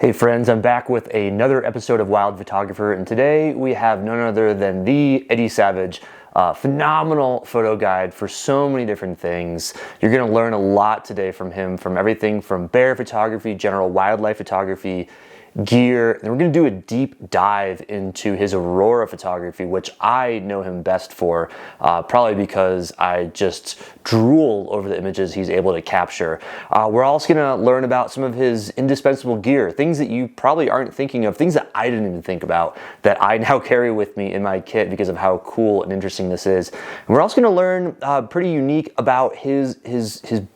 Hey friends, I'm back with another episode of Wild Photographer, and today we have none other than the Eddy Savage, phenomenal photo guide for so many different things. You're going to learn a lot today from him, from everything from bear photography, general wildlife photography, gear, and we're going to do a deep dive into his aurora photography, which I know him best for, probably because I just drool over the images he's able to capture. We're also going to learn about some of his indispensable gear, things that you probably aren't thinking of, things that I didn't even think about that I now carry with me in my kit because of how cool and interesting this is. And we're also going to learn pretty unique about his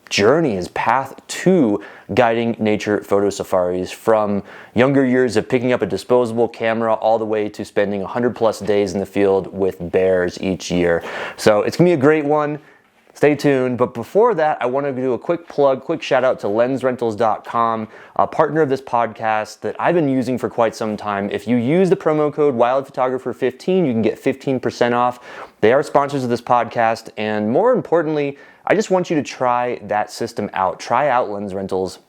journey, his path to guiding nature photo safaris, from younger years of picking up a disposable camera all the way to spending 100+ days in the field with bears each year. So it's gonna be a great one. Stay tuned. But before that, I want to do a quick plug, quick shout out to lensrentals.com, a partner of this podcast that I've been using for quite some time. If you use the promo code WildPhotographer15, you can get 15% off. They are sponsors of this podcast, and more importantly, I just want you to try that system out. Try out Lens Rentals.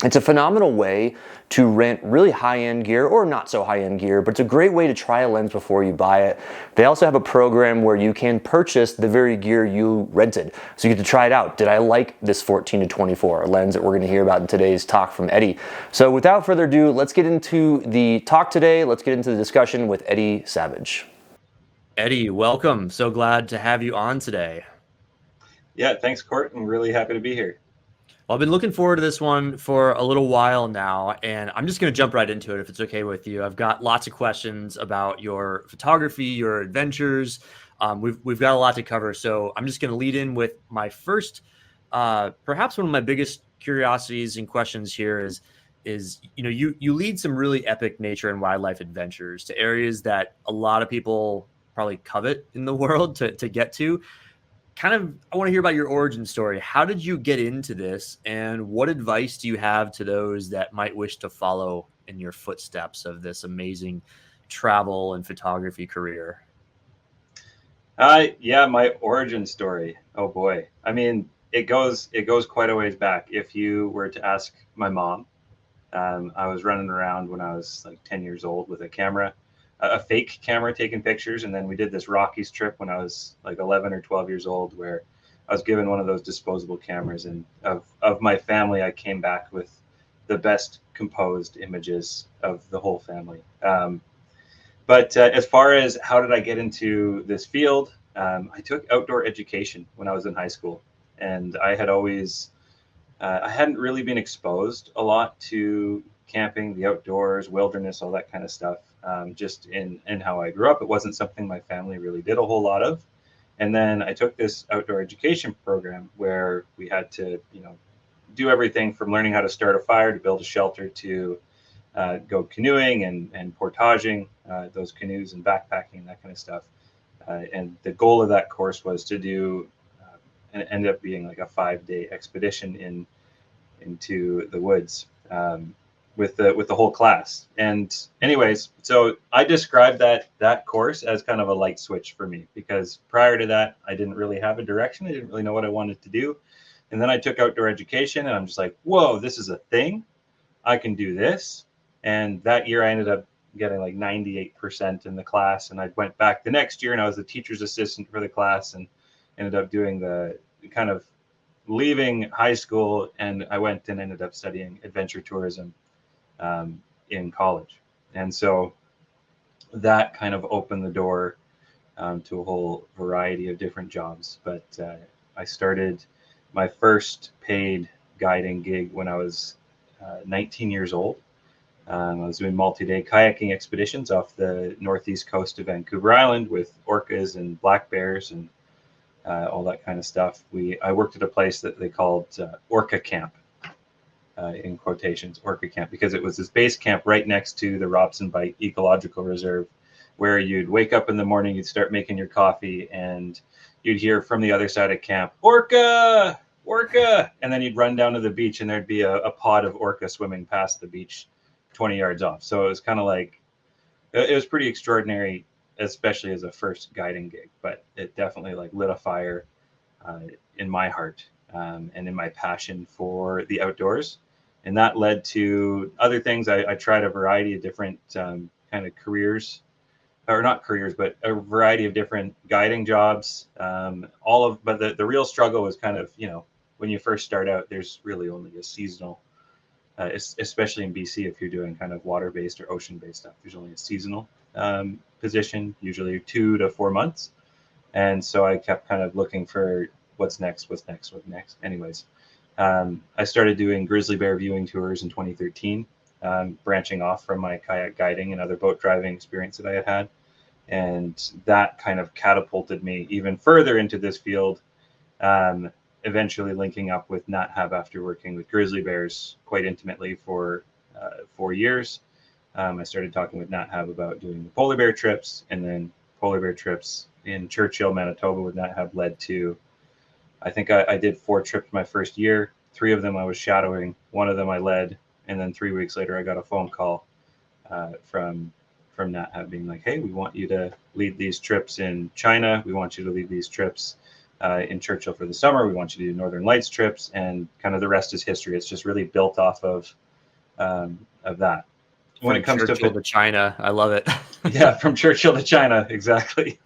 It's a phenomenal way to rent really high-end gear or not so high-end gear, but it's a great way to try a lens before you buy it. They also have a program where you can purchase the very gear you rented. So you get to try it out. Did I like this 14-24, a lens that we're gonna hear about in today's talk from Eddy? So without further ado, let's get into the talk today. Let's get into the discussion with Eddy Savage. Eddy, welcome. So glad to have you on today. Yeah, thanks, Court. I'm really happy to be here. Well, I've been looking forward to this one for a little while now, and I'm just going to jump right into it if it's okay with you. I've got lots of questions about your photography, your adventures. We've got a lot to cover, so I'm just going to lead in with my first, perhaps one of my biggest curiosities and questions here is you lead some really epic nature and wildlife adventures to areas that a lot of people probably covet in the world to get to. I want to hear about your origin story. How did you get into this, and what advice do you have to those that might wish to follow in your footsteps of this amazing travel and photography career? Yeah, my origin story. Oh boy. I mean, it goes quite a ways back. If you were to ask my mom, I was running around when I was like 10 years old with a camera, a fake camera, taking pictures. And then we did this Rockies trip when I was like 11 or 12 years old, where I was given one of those disposable cameras. And of my family, I came back with the best composed images of the whole family. But as far as how did I get into this field, I took outdoor education when I was in high school. And I had always, I hadn't really been exposed a lot to camping, the outdoors, wilderness, all that kind of stuff. Just in how I grew up, it wasn't something my family really did a whole lot of. And then I took this outdoor education program where we had to, do everything from learning how to start a fire, to build a shelter, to go canoeing and portaging those canoes and backpacking and that kind of stuff. And the goal of that course was to do, and it ended up being like a 5-day expedition into the woods. With the whole class. And anyways, so I described that course as kind of a light switch for me, because prior to that, I didn't really have a direction. I didn't really know what I wanted to do. And then I took outdoor education, and I'm just like, whoa, this is a thing. I can do this. And that year I ended up getting like 98% in the class. And I went back the next year, and I was the teacher's assistant for the class, and ended up doing the kind of leaving high school. And I went and ended up studying adventure tourism in college. And so that kind of opened the door to a whole variety of different jobs. But I started my first paid guiding gig when I was 19 years old. I was doing multi-day kayaking expeditions off the northeast coast of Vancouver Island with orcas and black bears and all that kind of stuff. I worked at a place that they called Orca Camp. In quotations, Orca Camp, because it was this base camp right next to the Robson Bight Ecological Reserve, where you'd wake up in the morning, you'd start making your coffee, and you'd hear from the other side of camp, orca, orca, and then you'd run down to the beach, and there'd be a pod of orca swimming past the beach 20 yards off. So it was kind of like, it was pretty extraordinary, especially as a first guiding gig, but it definitely like lit a fire in my heart and in my passion for the outdoors. And that led to other things. I tried a variety of different kind of careers, or not careers, but a variety of different guiding jobs. But the real struggle was kind of, when you first start out, there's really only a seasonal, especially in BC, if you're doing kind of water-based or ocean-based stuff, there's only a seasonal position, usually 2 to 4 months. And so I kept kind of looking for what's next. Anyways, I started doing grizzly bear viewing tours in 2013, branching off from my kayak guiding and other boat driving experience that I had had. And that kind of catapulted me even further into this field, eventually linking up with NatHab after working with grizzly bears quite intimately for 4 years. I started talking with NatHab about doing the polar bear trips, and then polar bear trips in Churchill, Manitoba with NatHab led to, I think I did 4 trips my first year. 3 of them I was shadowing, 1 of them I led, and then 3 weeks later I got a phone call from NatHab being like, hey, we want you to lead these trips in China. We want you to lead these trips in Churchill for the summer. We want you to do Northern Lights trips, and kind of the rest is history. It's just really built off of that. When it comes to China, I love it. Yeah, from Churchill to China, exactly.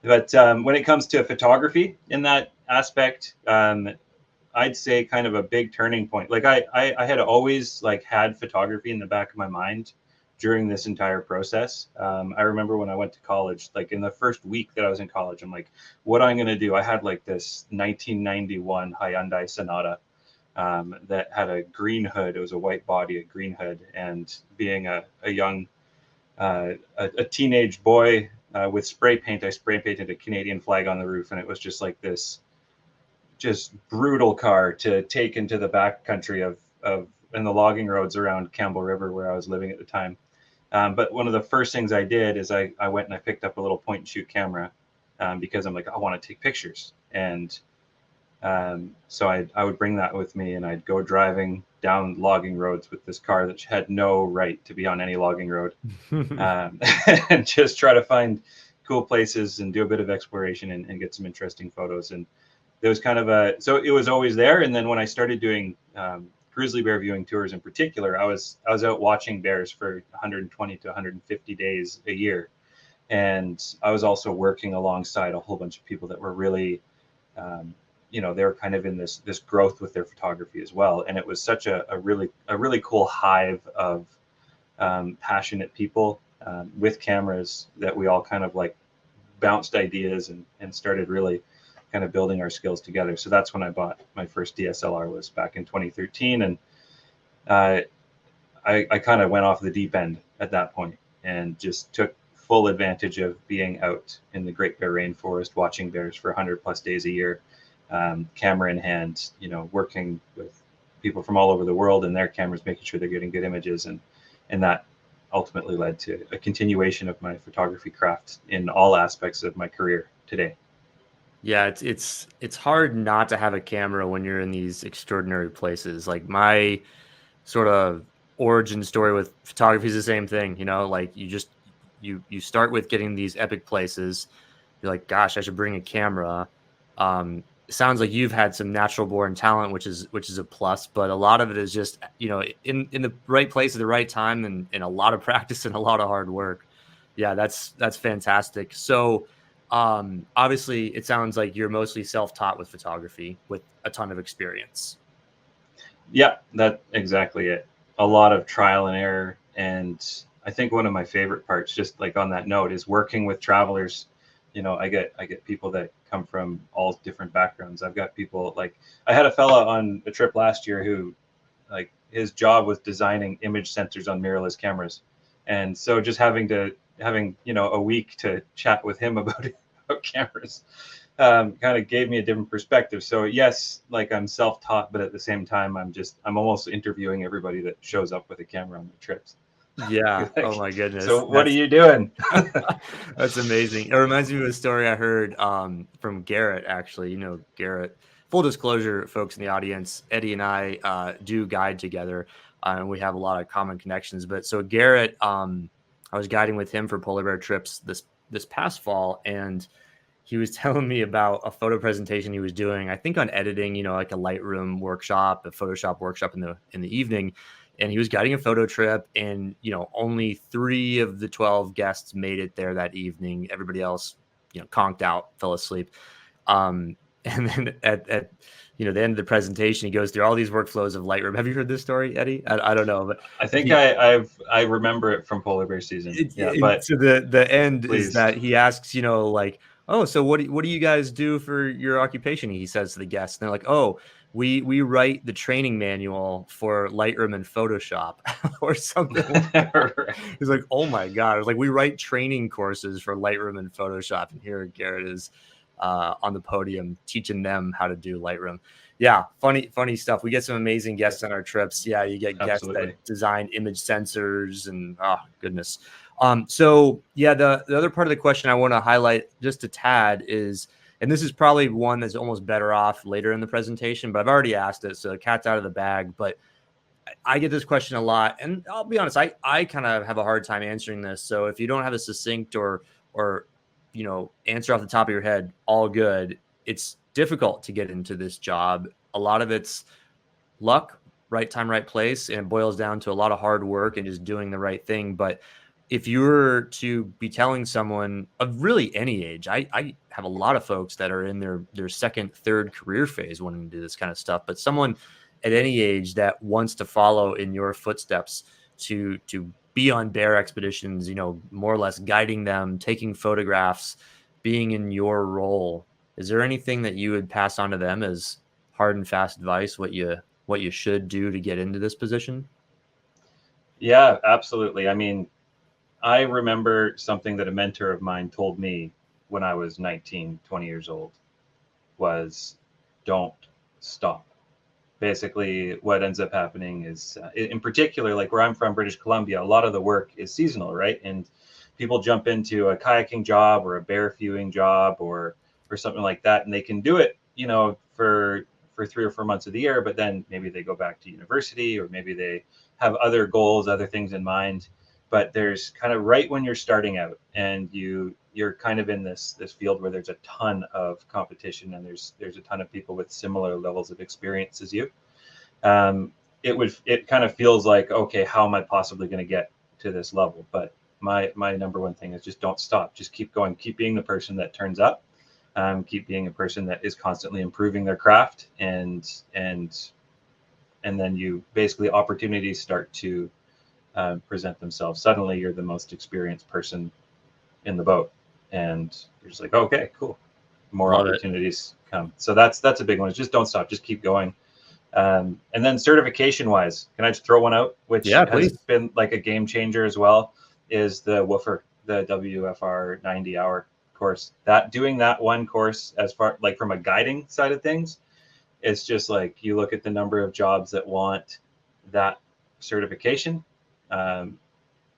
But when it comes to photography in that aspect, I'd say kind of a big turning point. Like I had always had photography in the back of my mind during this entire process. I remember when I went to college, like in the first week that I was in college, I'm like, what am I going to do? I had like this 1991 Hyundai Sonata that had a green hood. It was a white body, a green hood. And being a young, a teenage boy with spray paint, I spray painted a Canadian flag on the roof. And it was just like this just brutal car to take into the backcountry of in the logging roads around Campbell River where I was living at the time. But one of the first things I did is I went and I picked up a little point and shoot camera because I'm like, I want to take pictures. And so I would bring that with me, and I'd go driving down logging roads with this car that had no right to be on any logging road, and just try to find cool places and do a bit of exploration and get some interesting photos. And there was kind of so it was always there. And then when I started doing grizzly bear viewing tours in particular, I was out watching bears for 120 to 150 days a year. And I was also working alongside a whole bunch of people that were really, they were kind of in this growth with their photography as well. And it was such a really cool hive of passionate people with cameras that we all kind of like bounced ideas and started really kind of building our skills together. So that's when I bought my first DSLR, was back in 2013. And I kind of went off the deep end at that point and just took full advantage of being out in the Great Bear Rainforest, watching bears for 100+ days a year, camera in hand, working with people from all over the world and their cameras, making sure they're getting good images. And that ultimately led to a continuation of my photography craft in all aspects of my career today. Yeah, it's hard not to have a camera when you're in these extraordinary places. Like my sort of origin story with photography is the same thing, like you start with getting these epic places. You're like, gosh, I should bring a camera. It sounds like you've had some natural born talent, which is a plus, but a lot of it is just, in the right place at the right time and a lot of practice and a lot of hard work. Yeah, that's fantastic. So obviously it sounds like you're mostly self-taught with photography with a ton of experience. Yeah, that's exactly it. A lot of trial and error. And I think one of my favorite parts, just like on that note, is working with travelers. I get people that come from all different backgrounds. I've got people like, I had a fella on a trip last year who, like, his job was designing image sensors on mirrorless cameras. And so just having a week to chat with him about cameras kind of gave me a different perspective. So yes, like I'm self-taught, but at the same time, I'm almost interviewing everybody that shows up with a camera on their trips. Yeah. Like, oh my goodness. So what are you doing? That's amazing. It reminds me of a story I heard from Garrett, actually. Garrett, full disclosure, folks in the audience, Eddie and I do guide together, and we have a lot of common connections. But so Garrett, I was guiding with him for polar bear trips this past fall, and he was telling me about a photo presentation he was doing, I think on editing, like a Lightroom workshop, a Photoshop workshop in the evening. And he was guiding a photo trip, and only 3 of the 12 guests made it there that evening. Everybody else, conked out, fell asleep. And then at the end of the presentation, he goes through all these workflows of Lightroom. Have you heard this story, Eddie? I don't know, but I think I remember it from polar bear season. Yeah, but so the end is please. that he asks, like, oh, so what do you guys do for your occupation? He says to the guests, and they're like, oh, we write the training manual for Lightroom and Photoshop or something like that. He's like, oh my God. I was like, we write training courses for Lightroom and Photoshop. And here Garrett is on the podium teaching them how to do Lightroom. Yeah, funny stuff. We get some amazing guests on our trips. Yeah, you get guests Absolutely. that design image sensors, and oh goodness. So yeah, the other part of the question I want to highlight just a tad is, and this is probably one that's almost better off later in the presentation, but I've already asked it, so the cat's out of the bag. But I get this question a lot, and I'll be honest, I kind of have a hard time answering this. So if you don't have a succinct or answer off the top of your head, all good. It's difficult to get into this job. A lot of it's luck, right time, right place, and it boils down to a lot of hard work and just doing the right thing. But if you were to be telling someone of really any age, I have a lot of folks that are in their second, third career phase wanting to do this kind of stuff, but someone at any age that wants to follow in your footsteps to be on bear expeditions, more or less guiding them, taking photographs, being in your role, is there anything that you would pass on to them as hard and fast advice, what you should do to get into this position? Yeah, absolutely. I mean, I remember something that a mentor of mine told me when I was 19, 20 years old was don't stop. Basically, what ends up happening is, in particular, like where I'm from, British Columbia, a lot of the work is seasonal, right? And people jump into a kayaking job or a bear viewing job or something like that, and they can do it, for 3 or 4 months of the year, but then maybe they go back to university, or maybe they have other goals, other things in mind. But there's kind of right when you're starting out and you're kind of in this field where there's a ton of competition, and there's a ton of people with similar levels of experience as you. It kind of feels like, okay, how am I possibly going to get to this level? But my number one thing is just don't stop. Just keep going. Keep being the person that turns up. Keep being a person that is constantly improving their craft, and then you basically opportunities start to present themselves. Suddenly, you're the most experienced person in the boat, and you're just like, okay, cool. More Love opportunities come. So that's a big one. It's just don't stop. Just keep going. And then certification wise, can I just throw one out, which Yeah, has please. been like a game changer as well, is the WFR, the WFR 90 hour course. That doing that one course, as far like from a guiding side of things, it's just like you look at the number of jobs that want that certification.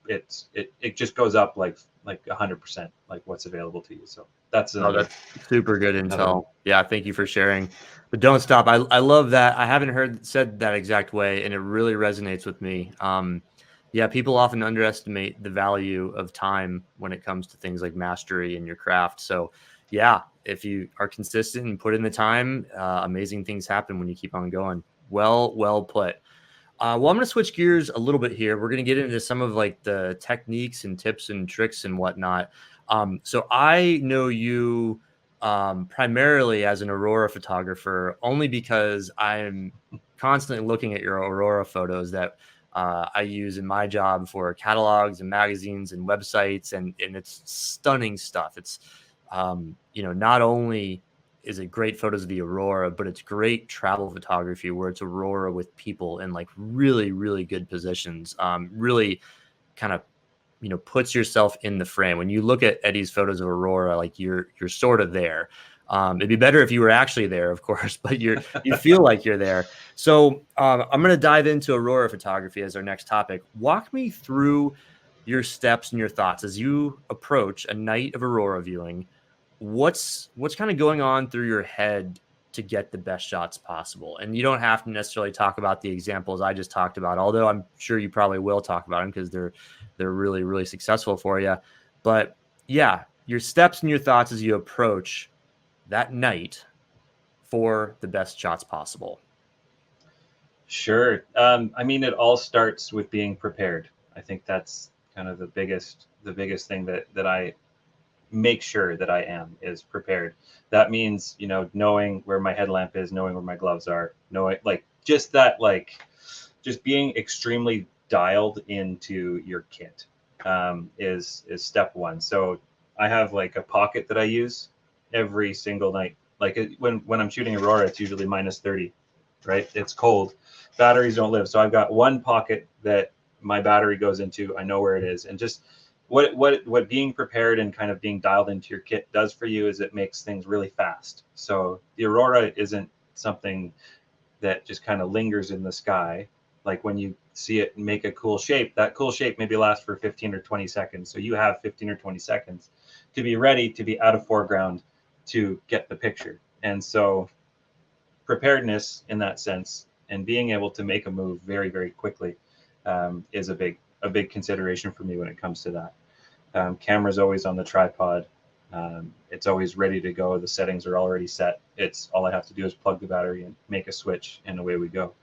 It just goes up like 100%, like what's available to you. So that's Oh, another that's super good another one. intel. Yeah, thank you for sharing. But don't stop. I love that. I haven't heard said that exact way, and it really resonates with me. Yeah, people often underestimate the value of time when it comes to things like mastery in your craft. So, yeah, if you are consistent and put in the time, amazing things happen when you keep on going. Well put. Well, I'm going to switch gears a little bit here. We're going to get into some of like the techniques and tips and tricks and whatnot. So I know you primarily as an aurora photographer, only because I'm constantly looking at your aurora photos that I use in my job for catalogs and magazines and websites, and it's stunning stuff. It's not only is it great photos of the aurora, but it's great travel photography where it's aurora with people in like really, really good positions. Really kind of puts yourself in the frame. When you look at Eddy's photos of aurora, like you're sort of there. It'd be better if you were actually there, of course, but you feel like you're there. So I'm going to dive into aurora photography as our next topic. Walk me through your steps and your thoughts as you approach a night of aurora viewing. What's kind of going on through your head to get the best shots possible? And you don't have to necessarily talk about the examples I just talked about, although I'm sure you probably will talk about them because they're really, really successful for you. But yeah, your steps and your thoughts as you approach that night for the best shots possible. Sure. I mean, it all starts with being prepared. I think that's kind of the biggest thing that I make sure that I am is prepared. That means, you know, knowing where my headlamp is, knowing where my gloves are, knowing like just that, like just being extremely dialed into your kit is step one. So I have like a pocket that I use every single night. Like when I'm shooting Aurora, it's usually -30, right? It's cold. Batteries don't live. So I've got one pocket that my battery goes into. I know where it is, and just what being prepared and kind of being dialed into your kit does for you is it makes things really fast. So the Aurora isn't something that just kind of lingers in the sky. Like when you see it make a cool shape, that cool shape maybe lasts for 15 or 20 seconds. So you have 15 or 20 seconds to be ready to be out of foreground to get the picture. And so preparedness in that sense and being able to make a move very, very quickly is a big consideration for me when it comes to that. Camera's always on the tripod. It's always ready to go. The settings are already set. It's all I have to do is plug the battery and make a switch, and away we go.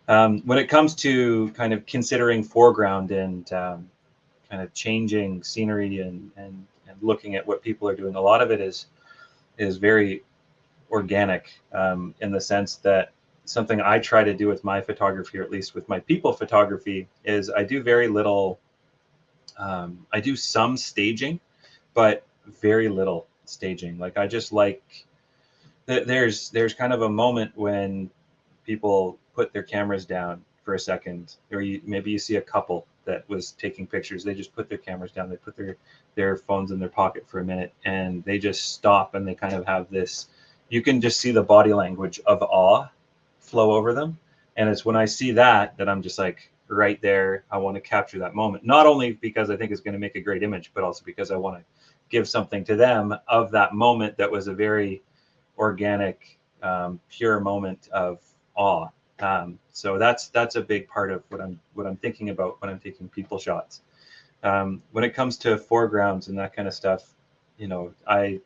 When it comes to kind of considering foreground and kind of changing scenery and looking at what people are doing, a lot of it is very organic in the sense that something I try to do with my photography, or at least with my people photography, is I do very little. I do some staging, but very little staging. Like I just like there's kind of a moment when people put their cameras down for a second, or maybe you see a couple that was taking pictures. They just put their cameras down. They put their phones in their pocket for a minute, and they just stop, and they kind of have this. You can just see the body language of awe flow over them, and it's when I see that I'm just like, right there, I want to capture that moment. Not only because I think it's going to make a great image, but also because I want to give something to them of that moment that was a very organic, pure moment of awe. So that's a big part of what I'm thinking about when I'm taking people shots. When it comes to foregrounds and that kind of stuff, you know, I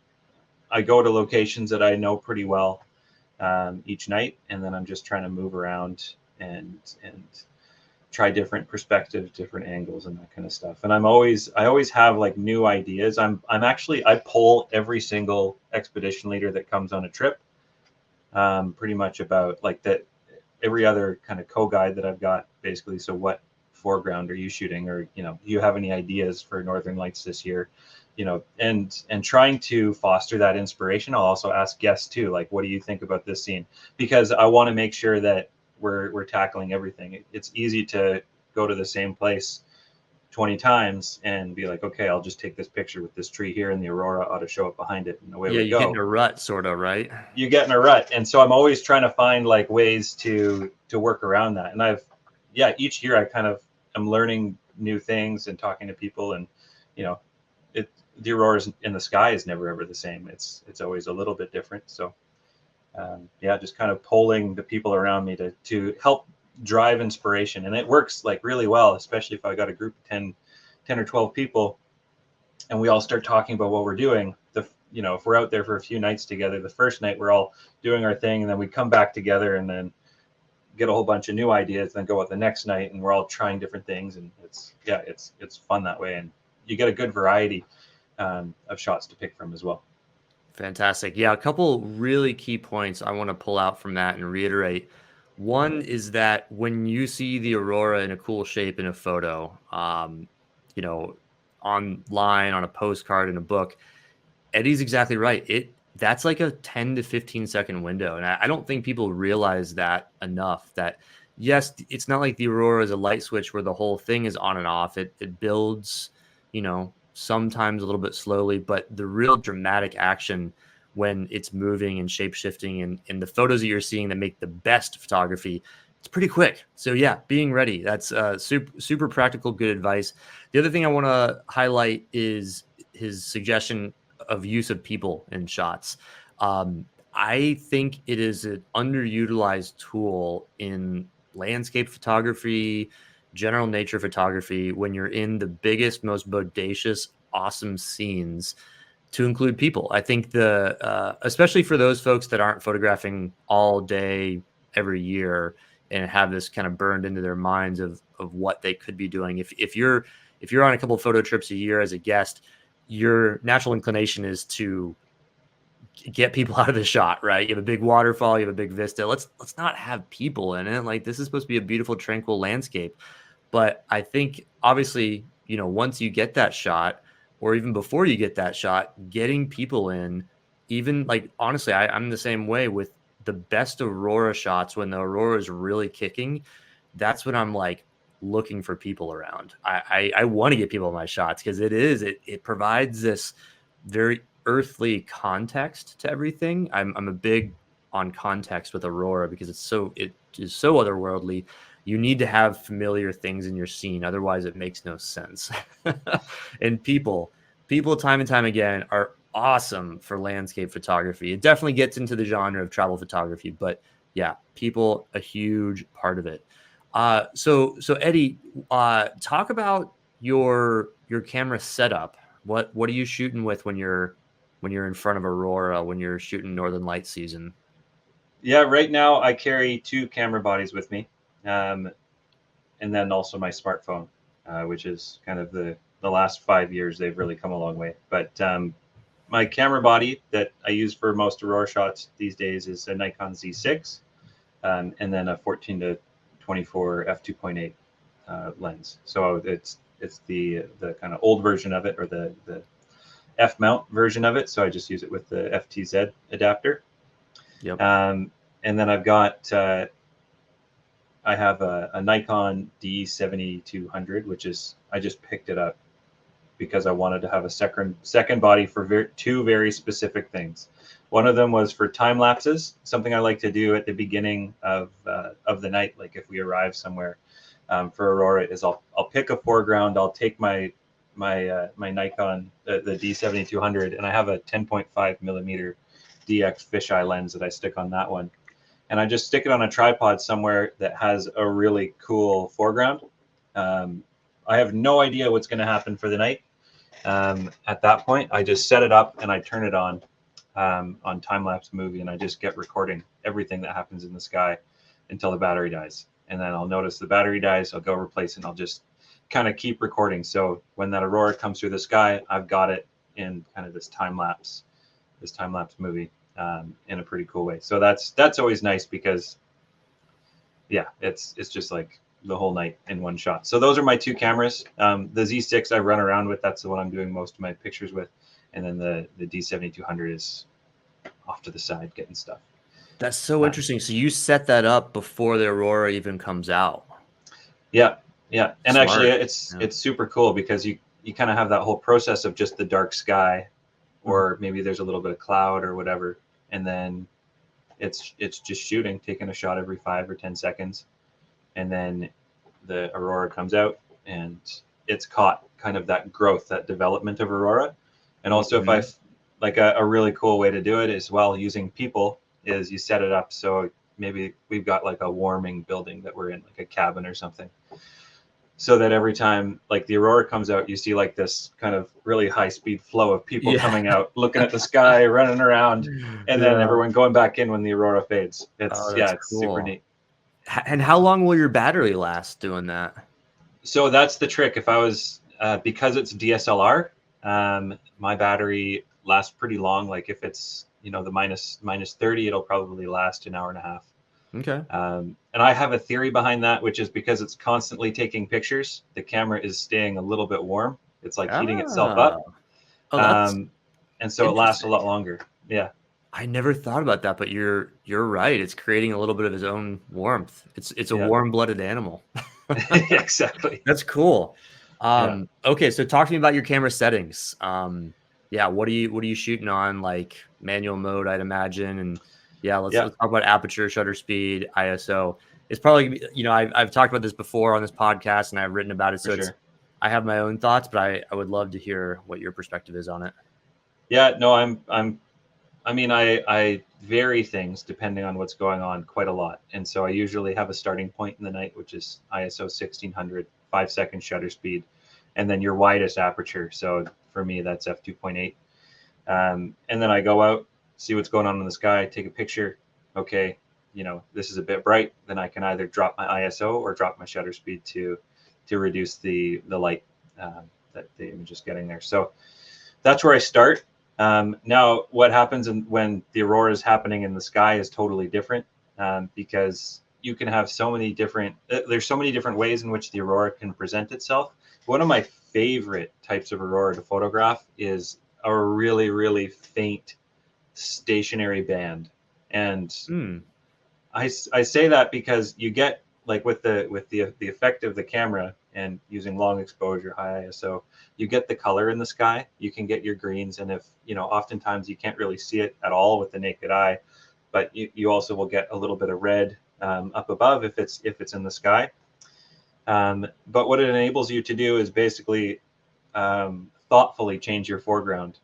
go to locations that I know pretty well each night, and then I'm just trying to move around and try different perspectives, different angles, and that kind of stuff. And I always have like new ideas. I poll every single expedition leader that comes on a trip, pretty much about like that. Every other kind of co-guide that I've got, basically. So what foreground are you shooting, or you know, do you have any ideas for Northern Lights this year? You know, and trying to foster that inspiration. I'll also ask guests too, like, what do you think about this scene? Because I want to make sure that we're tackling everything. It's easy to go to the same place 20 times and be like, okay, I'll just take this picture with this tree here, and the Aurora ought to show up behind it, and away we go. You get in a rut, sort of, right? You get in a rut, and so I'm always trying to find like ways to work around that. And each year I kind of am learning new things and talking to people, and you know, the Aurora in the sky is never ever the same. It's always a little bit different. So just kind of polling the people around me to help drive inspiration, and it works like really well, especially if I got a group of 10 or 12 people, and we all start talking about what we're doing. If we're out there for a few nights together, the first night we're all doing our thing, and then we come back together and then get a whole bunch of new ideas, then go out the next night and we're all trying different things, and it's fun that way, and you get a good variety of shots to pick from as well. Fantastic. Yeah, a couple really key points I want to pull out from that and reiterate. One is that when you see the Aurora in a cool shape in a photo, online, on a postcard, in a book, Eddy's exactly right. That's like a 10 to 15 second window. And I don't think people realize that enough, that yes, it's not like the Aurora is a light switch where the whole thing is on and off. It builds, sometimes a little bit slowly, but the real dramatic action when it's moving and shape shifting and the photos that you're seeing that make the best photography, it's pretty quick. So yeah, being ready, that's super practical, good advice. The other thing I want to highlight is his suggestion of use of people in shots. I think it is an underutilized tool in landscape photography, general nature photography, when you're in the biggest, most bodacious, awesome scenes. to include people. I think especially for those folks that aren't photographing all day every year and have this kind of burned into their minds of what they could be doing. If you're on a couple of photo trips a year as a guest, your natural inclination is to get people out of the shot, right? You have a big waterfall, you have a big vista. Let's not have people in it. Like, this is supposed to be a beautiful, tranquil landscape. But I think obviously, once you get that shot, or even before you get that shot, getting people in, even like, honestly, I'm the same way with the best Aurora shots. When the Aurora is really kicking, that's when I'm like looking for people around. I want to get people in my shots because it provides this very earthly context to everything. I'm a big on context with Aurora because it is so otherworldly. You need to have familiar things in your scene, otherwise it makes no sense. And people time and time again are awesome for landscape photography. It definitely gets into the genre of travel photography, but yeah, people a huge part of it. So Eddy, talk about your camera setup. What are you shooting with when you're in front of Aurora, when you're shooting Northern Lights season? Yeah, right now I carry two camera bodies with me, and then also my smartphone, which is kind of the last 5 years they've really come a long way. But my camera body that I use for most Aurora shots these days is a Nikon Z6, and then a 14 to 24 f2.8 lens. So it's the kind of old version of it, or the F mount version of it. So I just use it with the FTZ adapter. Yep. And then I've got I have a Nikon D7200, which is, I just picked it up because I wanted to have a second body for two very specific things. One of them was for time lapses, something I like to do at the beginning of the night. Like if we arrive somewhere, for Aurora, is I'll pick a foreground. I'll take my Nikon, the D7200, and I have a 10.5 millimeter DX fisheye lens that I stick on that one. And I just stick it on a tripod somewhere that has a really cool foreground. I have no idea what's going to happen for the night. At that point, I just set it up and I turn it on time-lapse movie, and I just get recording everything that happens in the sky until the battery dies. And then I'll notice the battery dies, I'll go replace it, and I'll just kind of keep recording. So when that Aurora comes through the sky, I've got it in kind of this time-lapse movie. In a pretty cool way. So that's always nice because, yeah, it's just like the whole night in one shot. So those are my two cameras. The Z6 I run around with. That's the one I'm doing most of my pictures with. And then the D7200 is off to the side getting stuff. That's so interesting. So you set that up before the Aurora even comes out. Yeah. And Smart. Actually, it's super cool because you kind of have that whole process of just the dark sky, or maybe there's a little bit of cloud or whatever. And then it's just shooting, taking a shot every 5 or 10 seconds. And then the Aurora comes out and it's caught kind of that growth, that development of Aurora. And also, if I like a really cool way to do it as well, using people, is you set it up so maybe we've got like a warming building that we're in, like a cabin or something. So that every time like the Aurora comes out, you see like this kind of really high speed flow of people coming out, looking at the sky, running around, and then everyone going back in when the Aurora fades. It's cool. Super neat. And how long will your battery last doing that? So that's the trick. If I was, because it's DSLR, my battery lasts pretty long. Like if it's, the minus 30, it'll probably last an hour and a half. Okay. And I have a theory behind that, which is because it's constantly taking pictures, the camera is staying a little bit warm. It's like heating itself up. And so it lasts a lot longer. Yeah. I never thought about that, but you're right. It's creating a little bit of its own warmth. It's a warm-blooded animal. Exactly. That's cool. Okay, so talk to me about your camera settings. What are you shooting on? Like manual mode, I'd imagine, and let's talk about aperture, shutter speed, ISO. It's probably, I've talked about this before on this podcast and I've written about it. So I have my own thoughts, but I would love to hear what your perspective is on it. Yeah, no, I vary things depending on what's going on quite a lot. And so I usually have a starting point in the night, which is ISO 1600, 5-second shutter speed, and then your widest aperture. So for me, that's f2.8. And then I go out, see what's going on in the sky, take a picture. Okay, this is a bit bright. Then I can either drop my ISO or drop my shutter speed to reduce the light that the image is getting there. So that's where I start. Now, what happens when the aurora is happening in the sky is totally different, because you can have so many different, there's so many different ways in which the aurora can present itself. One of my favorite types of aurora to photograph is a really, really faint stationary band. And I say that because you get, like, with the effect of the camera and using long exposure, high ISO, you get the color in the sky. You can get your greens, and if oftentimes you can't really see it at all with the naked eye, but you also will get a little bit of red up above if it's in the sky. But what it enables you to do is basically thoughtfully change your foreground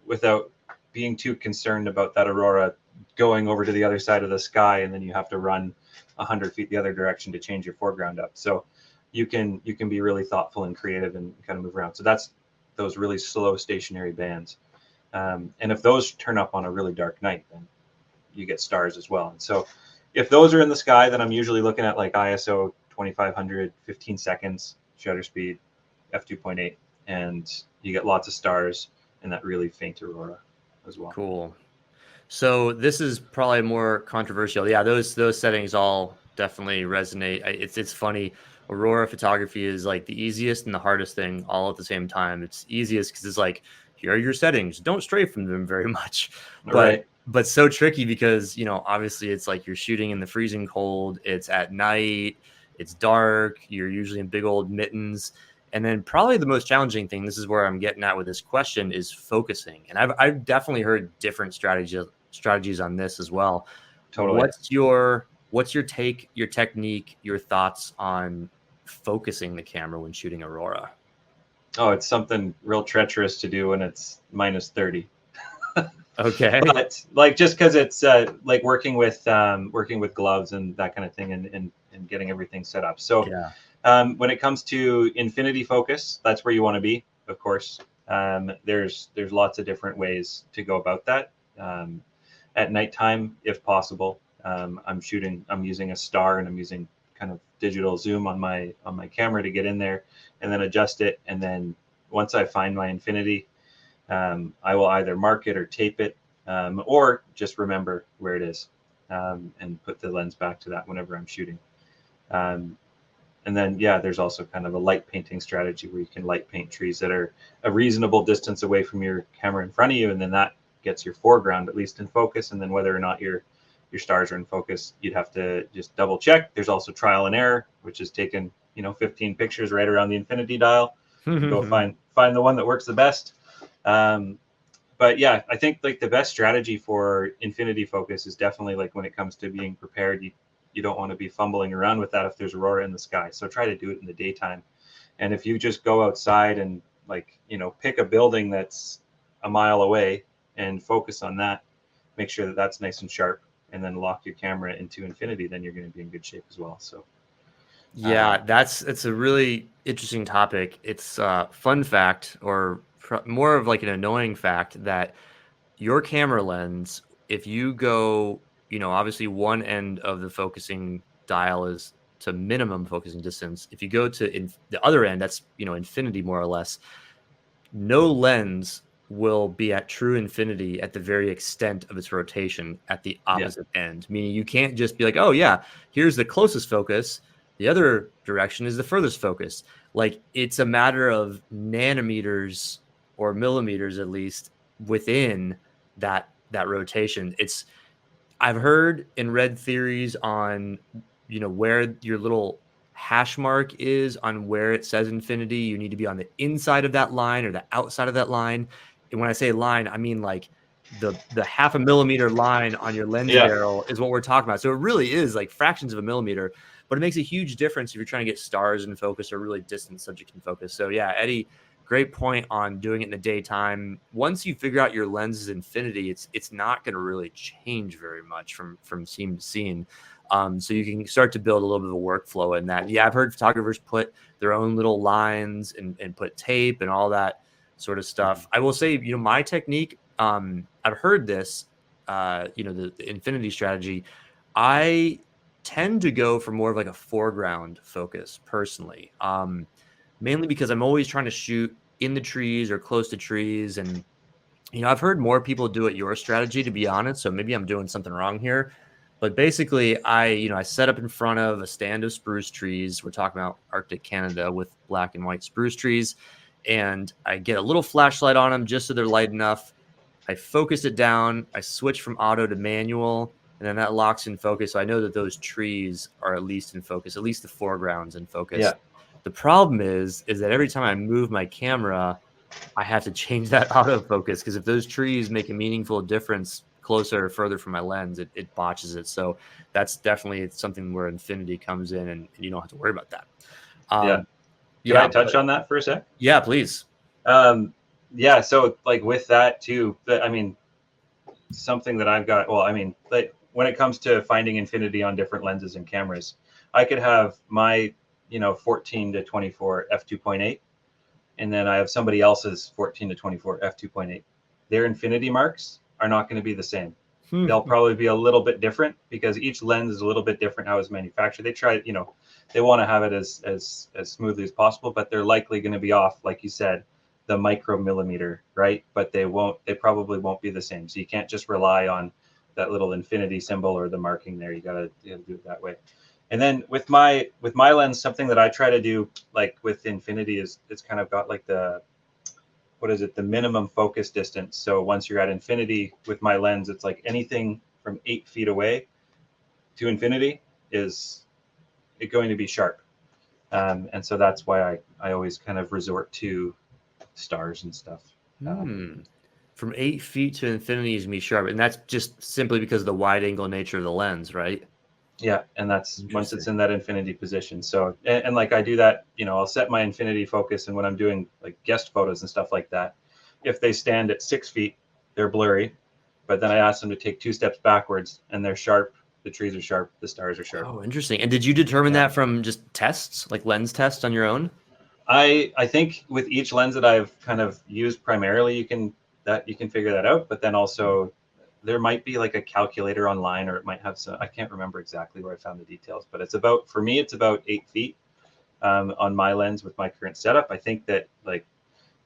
without being too concerned about that aurora going over to the other side of the sky, and then you have to run 100 feet the other direction to change your foreground up. So you can be really thoughtful and creative and kind of move around. So that's those really slow stationary bands. And if those turn up on a really dark night, then you get stars as well. And so if those are in the sky, then I'm usually looking at like ISO 2500, 15 seconds, shutter speed, f2.8, and you get lots of stars and that really faint aurora as well. Cool. So this is probably more controversial. Yeah, those settings all definitely resonate. It's funny. Aurora photography is like the easiest and the hardest thing all at the same time. It's easiest because it's like, here are your settings. Don't stray from them very much. But so tricky because, obviously it's like you're shooting in the freezing cold. It's at night. It's dark. You're usually in big old mittens. And then probably the most challenging thing, this is where I'm getting at with this question, is focusing. And I've definitely heard different strategies on this as well. Totally. What's your take, your technique, your thoughts on focusing the camera when shooting aurora? Oh, it's something real treacherous to do when it's minus 30. Okay. But like, just because it's like working with gloves and that kind of thing, and getting everything set up. So yeah. When it comes to infinity focus, that's where you want to be, of course. There's lots of different ways to go about that. At nighttime, if possible, I'm using a star, and I'm using kind of digital zoom on my camera to get in there and then adjust it. And then once I find my infinity, I will either mark it or tape it, or just remember where it is, and put the lens back to that whenever I'm shooting. And then, there's also kind of a light painting strategy where you can light paint trees that are a reasonable distance away from your camera in front of you, and then that gets your foreground at least in focus. And then whether or not your stars are in focus, you'd have to just double check. There's also trial and error, which is taking 15 pictures right around the infinity dial. Go find the one that works the best. But yeah, I think like the best strategy for infinity focus is definitely, like, when it comes to being prepared, you don't want to be fumbling around with that if there's aurora in the sky. So try to do it in the daytime. And if you just go outside and, like, pick a building that's a mile away and focus on that, make sure that that's nice and sharp, and then lock your camera into infinity, then you're going to be in good shape as well. So yeah, it's a really interesting topic. It's a fun fact, or more of like an annoying fact, that your camera lens, if you go, obviously one end of the focusing dial is to minimum focusing distance. If you go to the other end, that's, infinity more or less. No lens will be at true infinity at the very extent of its rotation at the opposite end. Meaning you can't just be like, oh yeah, here's the closest focus, the other direction is the furthest focus. Like, it's a matter of nanometers or millimeters, at least, within that rotation. I've heard and read theories on, where your little hash mark is on where it says infinity. You need to be on the inside of that line or the outside of that line. And when I say line, I mean like the half a millimeter line on your lens barrel is what we're talking about. So it really is like fractions of a millimeter, but it makes a huge difference if you're trying to get stars in focus or really distant subject in focus. So yeah, Eddie, great point on doing it in the daytime. Once you figure out your lens's infinity, it's not going to really change very much from scene to scene. So you can start to build a little bit of a workflow in that. Yeah, I've heard photographers put their own little lines and put tape and all that sort of stuff. I will say, my technique, I've heard this, the infinity strategy. I tend to go for more of like a foreground focus personally, mainly because I'm always trying to shoot in the trees or close to trees. And, I've heard more people do it your strategy, to be honest. So maybe I'm doing something wrong here. But basically, I set up in front of a stand of spruce trees. We're talking about Arctic Canada with black and white spruce trees. And I get a little flashlight on them just so they're light enough. I focus it down. I switch from auto to manual, and then that locks in focus. So I know that those trees are at least in focus, at least the foreground's in focus. Yeah. The problem is that every time I move my camera, I have to change that autofocus, because if those trees make a meaningful difference closer or further from my lens, it botches it. So that's definitely something where infinity comes in, and you don't have to worry about that. Yeah. Can Yeah, I touch on that for a sec? yeah, please. Yeah. So like with that too, I mean, something that I've got, well, I mean, like when it comes to finding infinity on different lenses and cameras, I could have my, 14 to 24 f2.8, and then I have somebody else's 14 to 24 f2.8. Their infinity marks are not going to be the same. They'll probably be a little bit different because each lens is a little bit different how it's manufactured. They try, they want to have it as smoothly as possible, but they're likely going to be off, like you said, the micromillimeter, right? But they probably won't be the same. So you can't just rely on that little infinity symbol or the marking there. You gotta do it that way. And then with my lens, something that I try to do, like with infinity, is it's kind of got like the minimum focus distance. So once you're at infinity with my lens, it's like anything from 8 feet away to infinity is it going to be sharp. And so that's why I always kind of resort to stars and stuff. From 8 feet to infinity is me sharp, and that's just simply because of the wide angle nature of the lens, right? Yeah, and that's once it's in that infinity position. So, and like I do that, I'll set my infinity focus, and when I'm doing like guest photos and stuff like that, if they stand at 6 feet, they're blurry, but then I ask them to take 2 steps backwards, and they're sharp. The trees are sharp. The stars are sharp. Oh, interesting. And did you determine that from just tests, like lens tests on your own? I think with each lens that I've kind of used primarily, you can figure that out. But then also, there might be like a calculator online, or it might have some. I can't remember exactly where I found the details, but for me, it's about 8 feet on my lens with my current setup. I think that, like,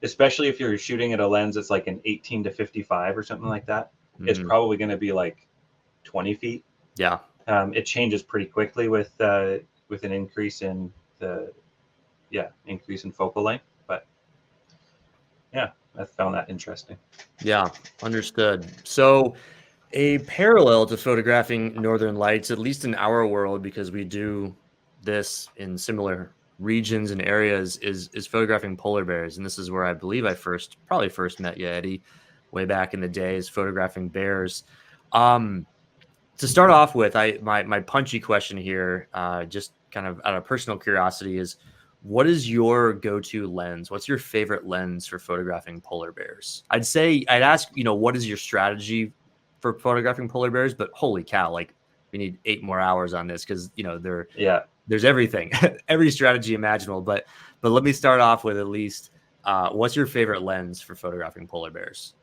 especially if you're shooting at a lens that's like an 18 to 55 or something like that, it's probably going to be like 20 feet. Yeah. It changes pretty quickly with an increase in focal length. But yeah, I found that interesting. Yeah, understood. So a parallel to photographing northern lights, at least in our world, because we do this in similar regions and areas, is photographing polar bears. And this is where I believe I probably first met you, Eddie, way back in the days, photographing bears. To start off with, my punchy question here, just kind of out of personal curiosity, is what is your go-to lens? What's your favorite lens for photographing polar bears? I'd ask, what is your strategy for photographing polar bears? But holy cow, like we need 8 more hours on this, because there's everything, every strategy imaginable. But let me start off with at least, what's your favorite lens for photographing polar bears?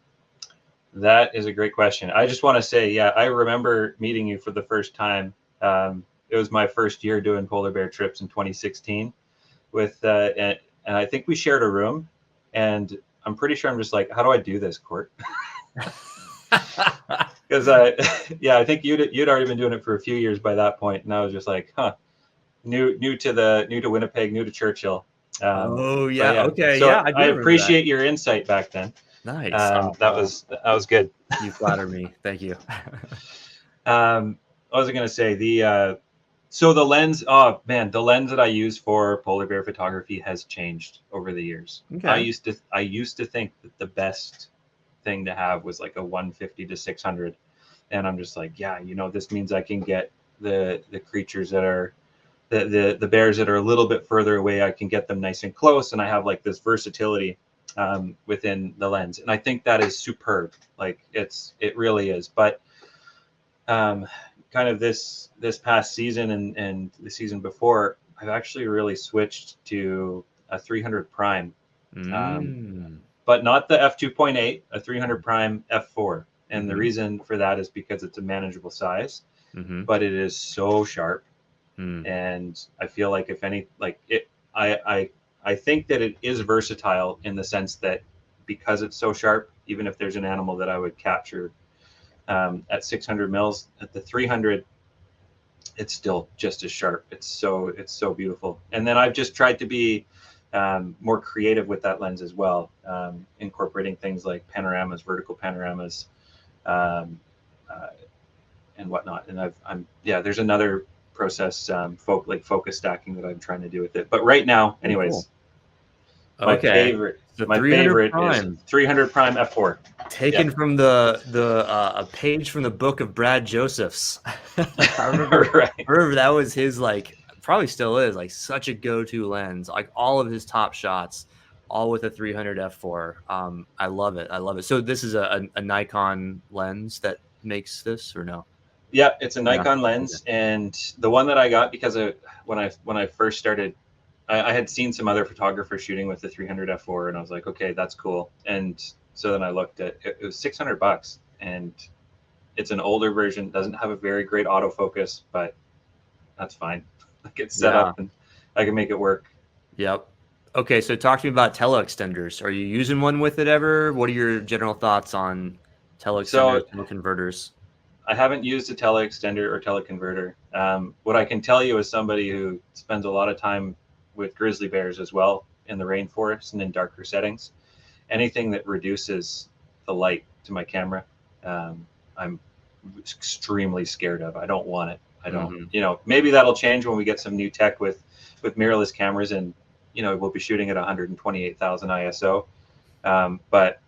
That is a great question. I just want to say, yeah, I remember meeting you for the first time. It was my first year doing polar bear trips in 2016 and I think we shared a room, and I'm pretty sure I'm just like, how do I do this, Court? Because I think you'd already been doing it for a few years by that point, and I was just like, new to Winnipeg, new to Churchill. Okay, So yeah, I appreciate your insight back then. Nice. That was good. You flatter me. Thank you. What was I going to say? So the lens, oh man, the lens that I use for polar bear photography has changed over the years. Okay. I used to think that the best thing to have was like a 150 to 600, and I'm just like, yeah, this means I can get the creatures that are the bears that are a little bit further away. I can get them nice and close, and I have like this versatility within the lens, and I think that is superb. Like it really is. But kind of this past season and the season before, I've actually really switched to a 300 prime. but not the f2.8, a 300 prime f4. And the Mhm. reason for that is because it's a manageable size, Mm-hmm. but it is so sharp. Mm. And I feel like if any, like it, I think that it is versatile in the sense that because it's so sharp, even if there's an animal that I would capture at 600 mils, at the 300, it's still just as sharp. It's so beautiful. And then I've just tried to be more creative with that lens as well, incorporating things like panoramas, vertical panoramas, um, uh, and whatnot. And there's another process, like focus stacking that I'm trying to do with it. But right now, Oh, cool. anyways, my Okay. favorite, The my 300 favorite is prime. 300 prime f4. Taken Yeah. from the a page from the book of Brad Joseph's. I remember, Right. I remember that was his, like, probably still is, like, such a go-to lens. Like all of his top shots, all with a 300 f4. I love it. I love it. So this is a Nikon lens that makes this, or no? Yeah, it's a Yeah. Nikon Okay. lens, and the one that I got because of when I first started, I had seen some other photographers shooting with the 300 f4, and I was like, okay, that's cool. And so then I looked at it, it was $600, and it's an older version, doesn't have a very great autofocus, but that's fine. Like it's set Yeah. up, and I can make it work. Yep. Okay, so talk to me about teleextenders. Are you using one with it ever? What are your general thoughts on teleextenders, So teleconverters? I haven't used a teleextender or teleconverter. What I can tell you as somebody who spends a lot of time with grizzly bears as well in the rainforest and in darker settings, anything that reduces the light to my camera, I'm extremely scared of. I don't want it. I don't. Mm-hmm. You know, maybe that'll change when we get some new tech with mirrorless cameras, and you know, we'll be shooting at 128,000 ISO. But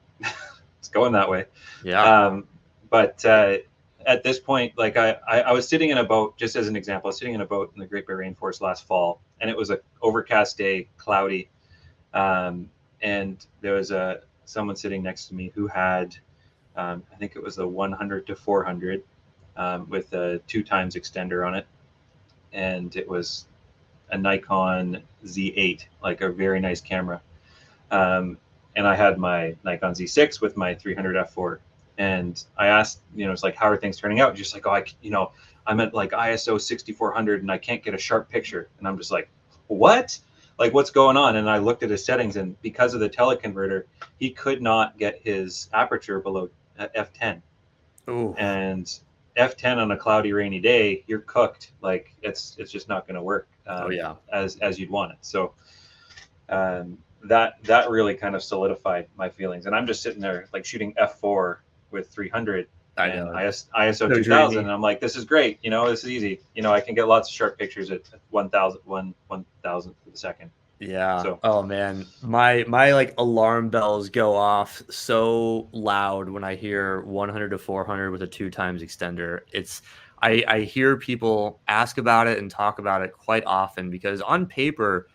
it's going that way. Yeah. Um, but at this point, like I was sitting in a boat, just as an example, I was sitting in a boat in the Great Bear Rainforest last fall, and it was a overcast day, cloudy, and there was someone sitting next to me who had, I think it was a 100 to 400 with a 2x extender on it, and it was a Nikon Z8, like a very nice camera. And I had my Nikon Z6 with my 300 f4. And I asked, you know, it's like, how are things turning out? Just like, oh, I'm at like ISO 6400 and I can't get a sharp picture. And I'm just like, what? Like, what's going on? And I looked at his settings, and because of the teleconverter, he could not get his aperture below f10. Ooh. And f10 on a cloudy, rainy day, you're cooked. Like, it's just not going to work Oh yeah. as you'd want it. So that really kind of solidified my feelings. And I'm just sitting there like shooting f4 with 300 I and know. ISO So 2000, dreamy. and I'm like, this is great. You know, this is easy. You know, I can get lots of sharp pictures at 1,000 for the second. Yeah. So Oh man. My like alarm bells go off so loud when I hear 100 to 400 with a 2x extender. I hear people ask about it and talk about it quite often because on paper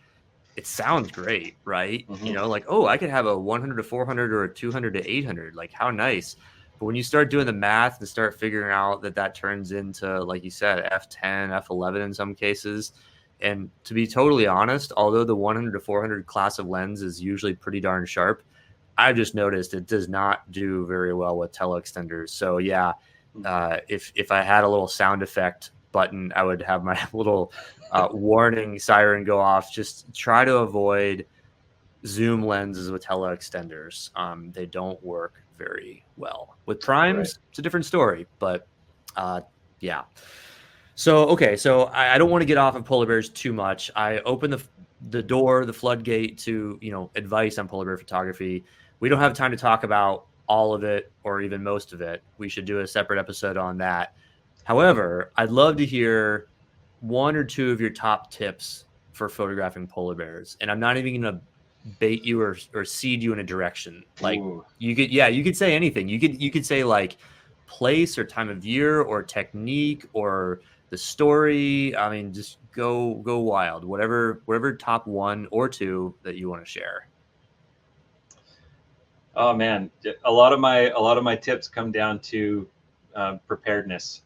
it sounds great, right? You mhm. know, like, oh, I could have a 100 to 400 or a 200 to 800. Like, how nice. But when you start doing the math and start figuring out that that turns into, like you said, F10, F11 in some cases. And to be totally honest, although the 100 to 400 class of lens is usually pretty darn sharp, I've just noticed it does not do very well with teleextenders. So yeah, if I had a little sound effect button, I would have my little warning siren go off. Just try to avoid zoom lenses with teleextenders. They don't work very well. With Right. primes, it's a different story, but yeah. So okay, so I don't want to get off of polar bears too much. I open the door, the floodgate to, you know, advice on polar bear photography. We don't have time to talk about all of it or even most of it. We should do a separate episode on that. However, I'd love to hear one or two of your top tips for photographing polar bears. And I'm not even going to bait you or seed you in a direction. Like Ooh. you could say anything. You could say like place or time of year or technique or the story. I mean, just go wild. Whatever top one or two that you want to share. Oh man, a lot of my tips come down to preparedness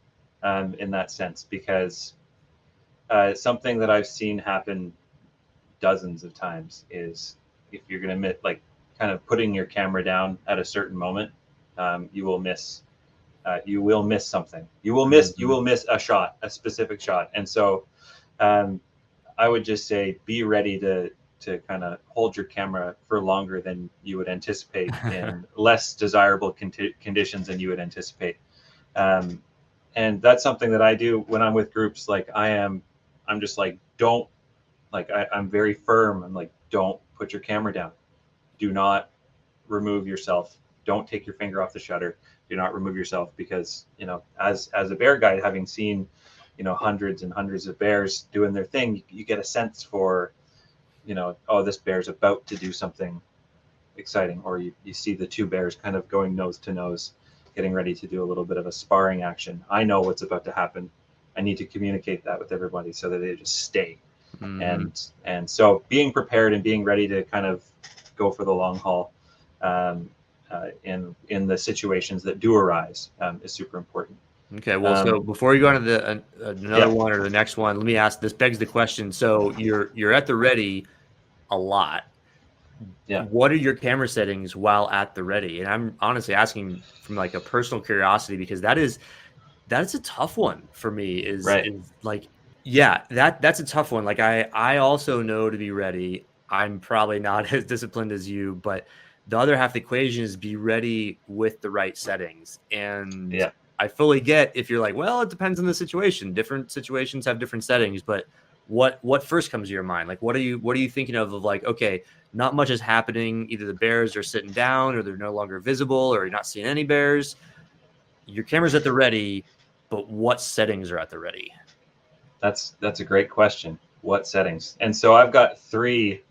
in that sense, because something that I've seen happen dozens of times is if you're going to like kind of putting your camera down at a certain moment, you will miss something. You will miss a shot, a specific shot. And so I would just say be ready to kind of hold your camera for longer than you would anticipate in less desirable conditions than you would anticipate. And that's something that I do when I'm with groups. Like I'm just like, I'm very firm. I'm like, don't put your camera down. Do not remove yourself. Don't take your finger off the shutter. Do not remove yourself, because, you know, as a bear guide, having seen, you know, hundreds and hundreds of bears doing their thing, you get a sense for, you know, oh, this bear's about to do something exciting, or you see the two bears kind of going nose to nose, getting ready to do a little bit of a sparring action. I know what's about to happen. I need to communicate that with everybody so that they just stay. And so being prepared and being ready to kind of go for the long haul in the situations that do arise is super important. Okay, well, so before you go on to another one or the next one, let me ask. This begs the question. So you're at the ready a lot. Yeah. What are your camera settings while at the ready? And I'm honestly asking from like a personal curiosity, because that is a tough one for me. Is like, yeah, that's a tough one. Like I also know to be ready. I'm probably not as disciplined as you, but the other half of the equation is be ready with the right settings. And Yeah. I fully get if you're like, well, it depends on the situation. Different situations have different settings, but what first comes to your mind? Like, what are you thinking of like, okay, not much is happening. Either the bears are sitting down, or they're no longer visible, or you're not seeing any bears. Your camera's at the ready, but what settings are at the ready? That's a great question. What settings? And so I've got three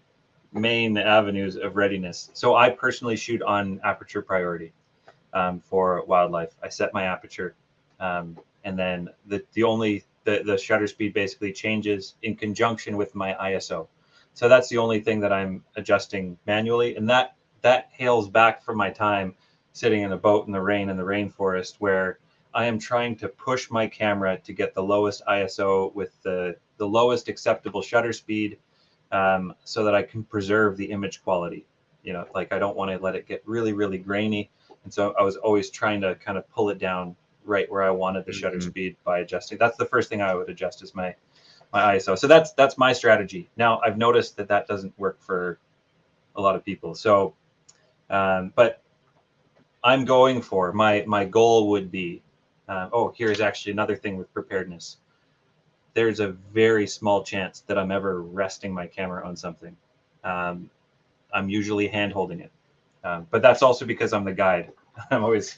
main avenues of readiness. So I personally shoot on aperture priority for wildlife. I set my aperture, and then the shutter speed basically changes in conjunction with my ISO. So that's the only thing that I'm adjusting manually, and that hails back from my time sitting in a boat in the rain in the rainforest, where I am trying to push my camera to get the lowest ISO with the lowest acceptable shutter speed, so that I can preserve the image quality. You know, like I don't want to let it get really, really grainy. And so I was always trying to kind of pull it down right where I wanted the shutter speed by adjusting. That's the first thing I would adjust, is my ISO. So that's my strategy. Now I've noticed that doesn't work for a lot of people. So, but I'm going for my goal would be, here's actually another thing with preparedness. There's a very small chance that I'm ever resting my camera on something. I'm usually hand holding it. But that's also because I'm the guide. I'm always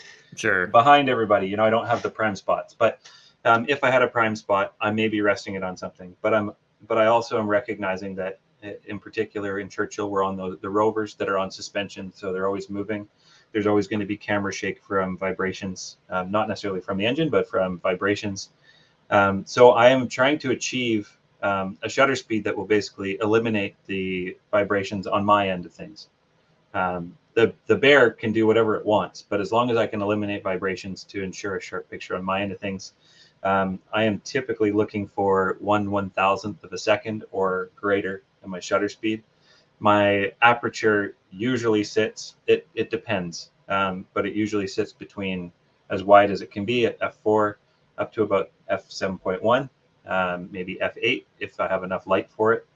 behind everybody. You know, I don't have the prime spots. But if I had a prime spot, I may be resting it on something. But I also am recognizing that, in particular in Churchill, we're on the rovers that are on suspension, so they're always moving. There's always going to be camera shake from vibrations, not necessarily from the engine, but from vibrations. So I am trying to achieve a shutter speed that will basically eliminate the vibrations on my end of things. The bear can do whatever it wants, but as long as I can eliminate vibrations to ensure a sharp picture on my end of things, I am typically looking for 1/1000th of a second or greater in my shutter speed. My aperture usually sits, it depends, but it usually sits between as wide as it can be at f4 up to about f7.1, maybe f8 if I have enough light for it.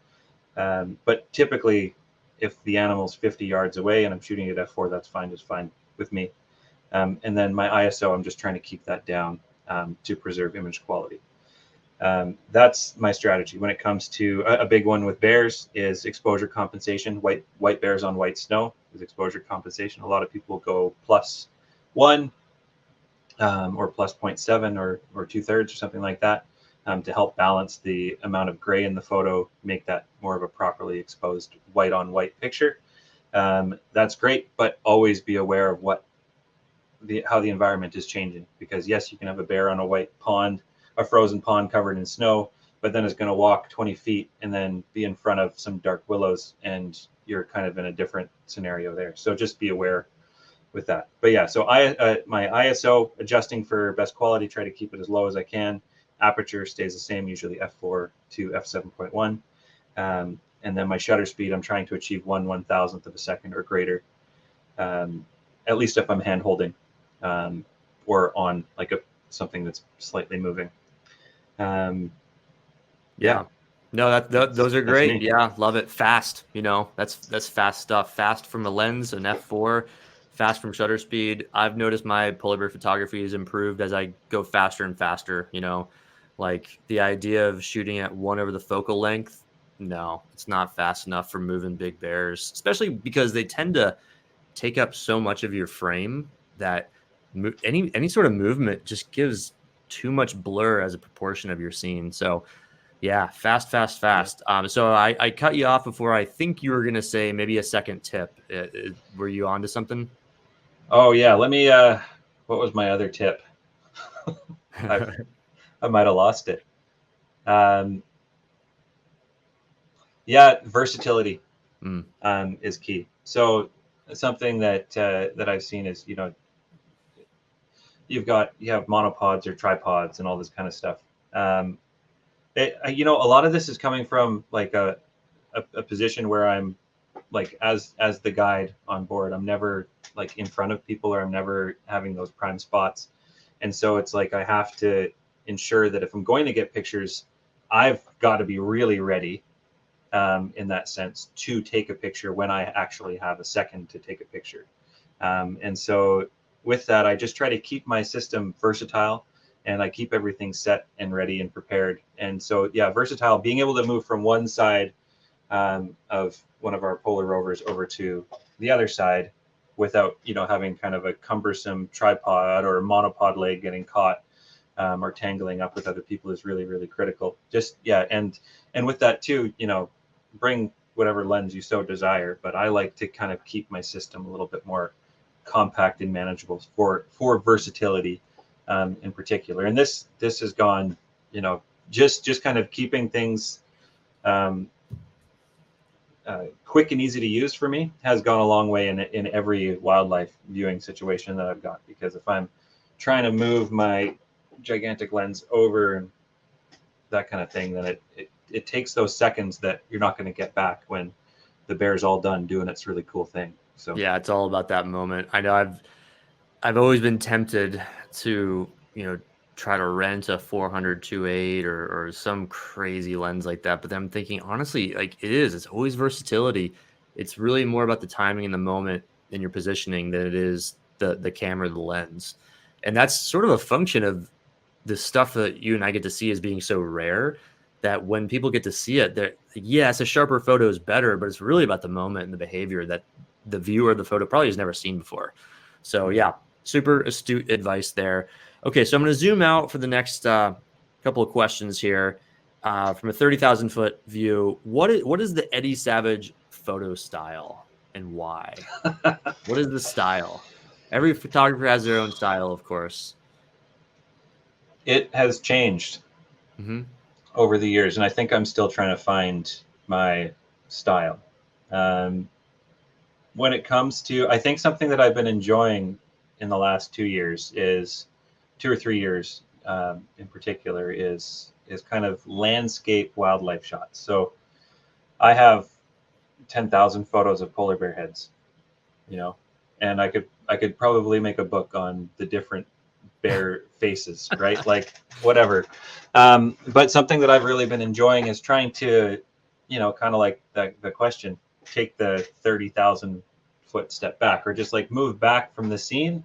But typically, if the animal's 50 yards away and I'm shooting at f4, that's fine, just fine with me. And then my ISO, I'm just trying to keep that down to preserve image quality. That's my strategy. When it comes to a big one with bears is exposure compensation. White bears on white snow is exposure compensation. A lot of people go +1 or +0.7 or 2/3 or something like that to help balance the amount of gray in the photo, make that more of a properly exposed white on white picture. That's great, but always be aware of how the environment is changing, because yes, you can have a bear on a white pond, a frozen pond covered in snow, but then it's going to walk 20 feet and then be in front of some dark willows, and you're kind of in a different scenario there. So just be aware with that. But yeah, so my ISO adjusting for best quality, try to keep it as low as I can. Aperture stays the same, usually f4 to f7.1. And then my shutter speed, I'm trying to achieve 1/1000th of a second or greater. at least if I'm hand holding, or on like something that's slightly moving. Yeah. No, those are That's great. me. Yeah, love it. Fast, that's fast stuff. Fast from a lens, an f4, fast from shutter speed. I've noticed my polar bear photography has improved as I go faster and faster, like the idea of shooting at 1 over the focal length. No, it's not fast enough for moving big bears, especially because they tend to take up so much of your frame that any sort of movement just gives too much blur as a proportion of your scene. So yeah, fast, fast, Yeah. fast. So I cut you off before. I think you were gonna say maybe a second tip. Were you on to something? Oh yeah. Let me. What was my other tip? I might have lost it. Um, yeah, versatility Mm, is key. So something that I've seen is, you have monopods or tripods and all this kind of stuff. A lot of this is coming from like a position where I'm like as the guide on board. I'm never like in front of people, or I'm never having those prime spots, and so it's like I have to ensure that if I'm going to get pictures, I've got to be really ready, in that sense, to take a picture when I actually have a second to take a picture. And so with that, I just try to keep my system versatile, and I keep everything set and ready and prepared. And so, yeah, versatile, being able to move from one side, of one of our polar rovers over to the other side without, having kind of a cumbersome tripod or monopod leg getting caught, or tangling up with other people is really, really critical. Just, yeah. And with that too, bring whatever lens you so desire, but I like to kind of keep my system a little bit more compact and manageable for versatility, in particular. And this has gone, just kind of keeping things, um, quick and easy to use for me has gone a long way in every wildlife viewing situation that I've got. Because if I'm trying to move my gigantic lens over and that kind of thing, then it takes those seconds that you're not going to get back when the bear's all done doing its really cool thing. So yeah, it's all about that moment. I know I've always been tempted to, try to rent a 400 2.8 or some crazy lens like that. But then I'm thinking, honestly, like it's always versatility. It's really more about the timing and the moment and your positioning than it is the camera, the lens. And that's sort of a function of the stuff that you and I get to see as being so rare that when people get to see it, they're yes, a sharper photo is better, but it's really about the moment and the behavior that the viewer of the photo probably has never seen before. So yeah, super astute advice there. Okay, so I'm going to zoom out for the next couple of questions here. From a 30,000 foot view, what is the Eddy Savage photo style and why? What is the style? Every photographer has their own style, of course. it has changed Mm-hmm. over the years, and I think I'm still trying to find my style. Um, when it comes to, I think something that I've been enjoying in the last 2 years is 2 or 3 years, in particular, is kind of landscape wildlife shots. So I have 10,000 photos of polar bear heads, you know, and I could probably make a book on the different bear faces, right? Like whatever. But something that I've really been enjoying is trying to, kind of like the question, take the 30,000 foot step back, or just like move back from the scene,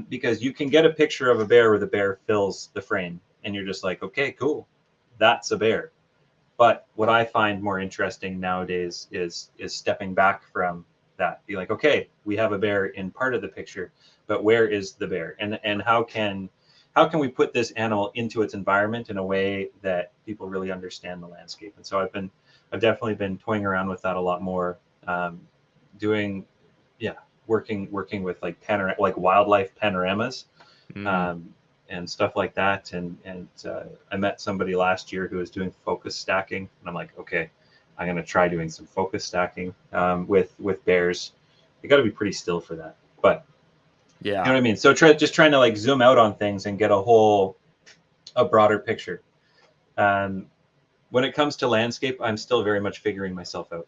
because you can get a picture of a bear where the bear fills the frame, and you're just like, okay, cool, that's a bear. But what I find more interesting nowadays is stepping back from that. Be like, okay, we have a bear in part of the picture, but where is the bear? And how can we put this animal into its environment in a way that people really understand the landscape? And so I've definitely been toying around with that a lot more, doing, yeah, working with like like wildlife panoramas, Mm. um, and stuff like that. And I met somebody last year who was doing focus stacking, and I'm like, okay, I'm gonna try doing some focus stacking, with bears. You got to be pretty still for that, but you know Yeah. what I mean. So just trying to like zoom out on things and get a broader picture. Um, when it comes to landscape, I'm still very much figuring myself out.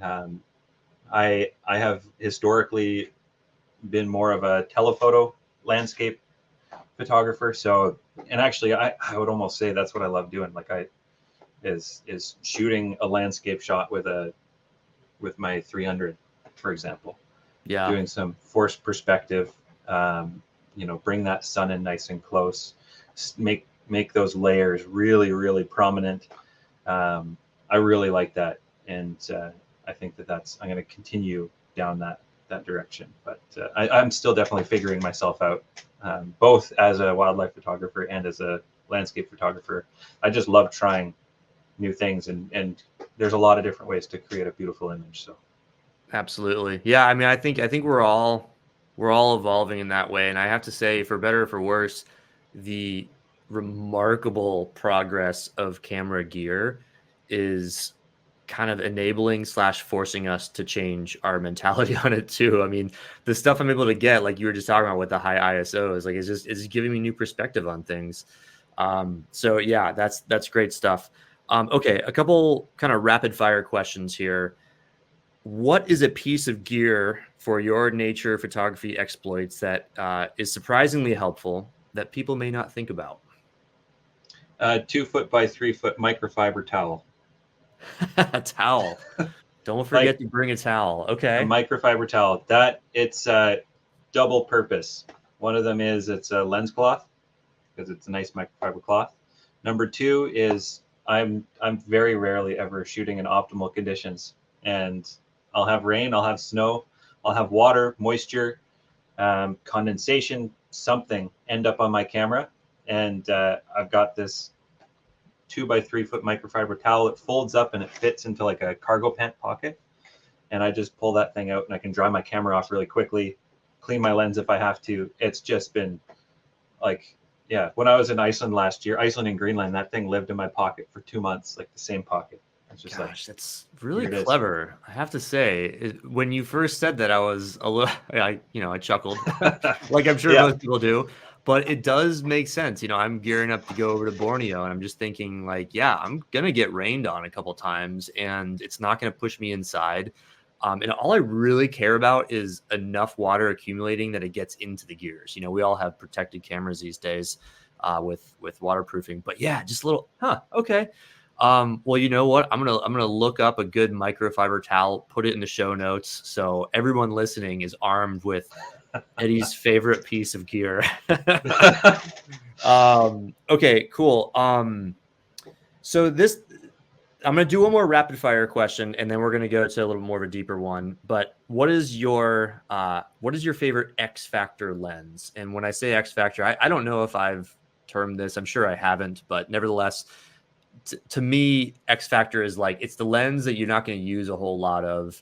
Um, I have historically been more of a telephoto landscape photographer. So, and actually, I would almost say that's what I love doing. Like is shooting a landscape shot with my 300, for example, Yeah. doing some forced perspective. Bring that sun in nice and close, make those layers really prominent. I really like that, and I think I'm going to continue down that direction. But I'm still definitely figuring myself out, both as a wildlife photographer and as a landscape photographer. I just love trying new things, and there's a lot of different ways to create a beautiful image. So Absolutely. Yeah, I mean, I think we're all evolving in that way, and I have to say, for better or for worse, the remarkable progress of camera gear is kind of enabling slash forcing us to change our mentality on it too. I mean, the stuff I'm able to get, like you were just talking about with the high ISOs, like it's giving me new perspective on things. So yeah, that's great stuff. Okay, a couple kind of rapid fire questions here. What is a piece of gear for your nature photography exploits that is surprisingly helpful that people may not think about? 2 foot by 3 foot microfiber towel. A towel. Don't forget Like to bring a towel. a Okay. microfiber towel. That it's double purpose. One of them is it's a lens cloth because it's a nice microfiber cloth. Number two is I'm very rarely ever shooting in optimal conditions, and I'll have rain, I'll have snow, I'll have water, moisture, condensation, something end up on my camera, and I've got this 2 by 3 foot microfiber towel. It folds up and it fits into like a cargo pant pocket, and I just pull that thing out and I can dry my camera off really quickly, clean my lens if I have to. It's just been like, yeah, when I was in Iceland last year, Iceland and Greenland, that thing lived in my pocket for 2 months, like the same pocket. It's just Gosh, that's here really it is. clever. I have to say, when you first said that, I was a little, I chuckled, like I'm sure Yeah. most people do. But it does make sense. I'm gearing up to go over to Borneo, and I'm just thinking, like, yeah, I'm gonna get rained on a couple times, and it's not gonna push me inside. And all I really care about is enough water accumulating that it gets into the gears. We all have protected cameras these days, with waterproofing. But yeah, just a little, okay. Well, you know what? I'm gonna look up a good microfiber towel, put it in the show notes, so everyone listening is armed with Eddy's favorite piece of gear. Okay, cool. So this, I'm gonna do one more rapid fire question, and then we're gonna go to a little more of a deeper one. But what is your favorite X factor lens? And when I say X factor, I don't know if I've termed this. I'm sure I haven't, but nevertheless, to me, X factor is like, it's the lens that you're not going to use a whole lot of,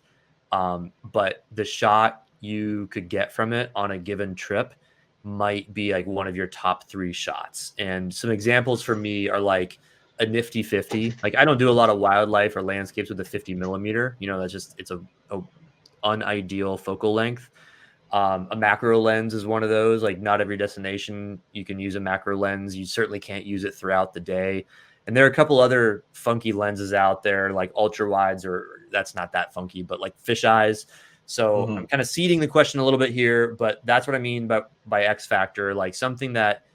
but the shot you could get from it on a given trip might be like one of your top 3 shots. And some examples for me are like a nifty 50. Like, I don't do a lot of wildlife or landscapes with a 50 millimeter. That's just, it's a unideal focal length. A macro lens is one of those. Like, not every destination you can use a macro lens. You certainly can't use it throughout the day. And there are a couple other funky lenses out there, like ultra wides, or that's not that funky, but like fish eyes. So Mm-hmm. I'm kind of seeding the question a little bit here, but that's what I mean by X factor, like something that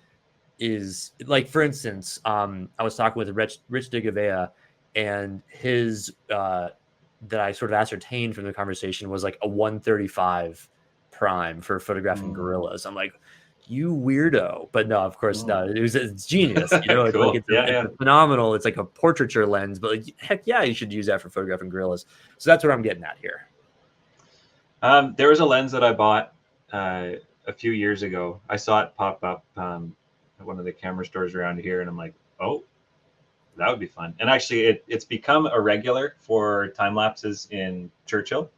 is like, for instance, I was talking with Rich DeGavea, and his that I sort of ascertained from the conversation was like a 135 prime for photographing gorillas. I'm like, you weirdo. But no, of course, no. It's genius. It's like Cool. it's a phenomenal. It's like a portraiture lens, but like, heck yeah, you should use that for photographing gorillas. So that's what I'm getting at here. There was a lens that I bought a few years ago. I saw it pop up at one of the camera stores around here, and I'm like, oh, that would be fun. And actually, it's become a regular for time lapses in Churchill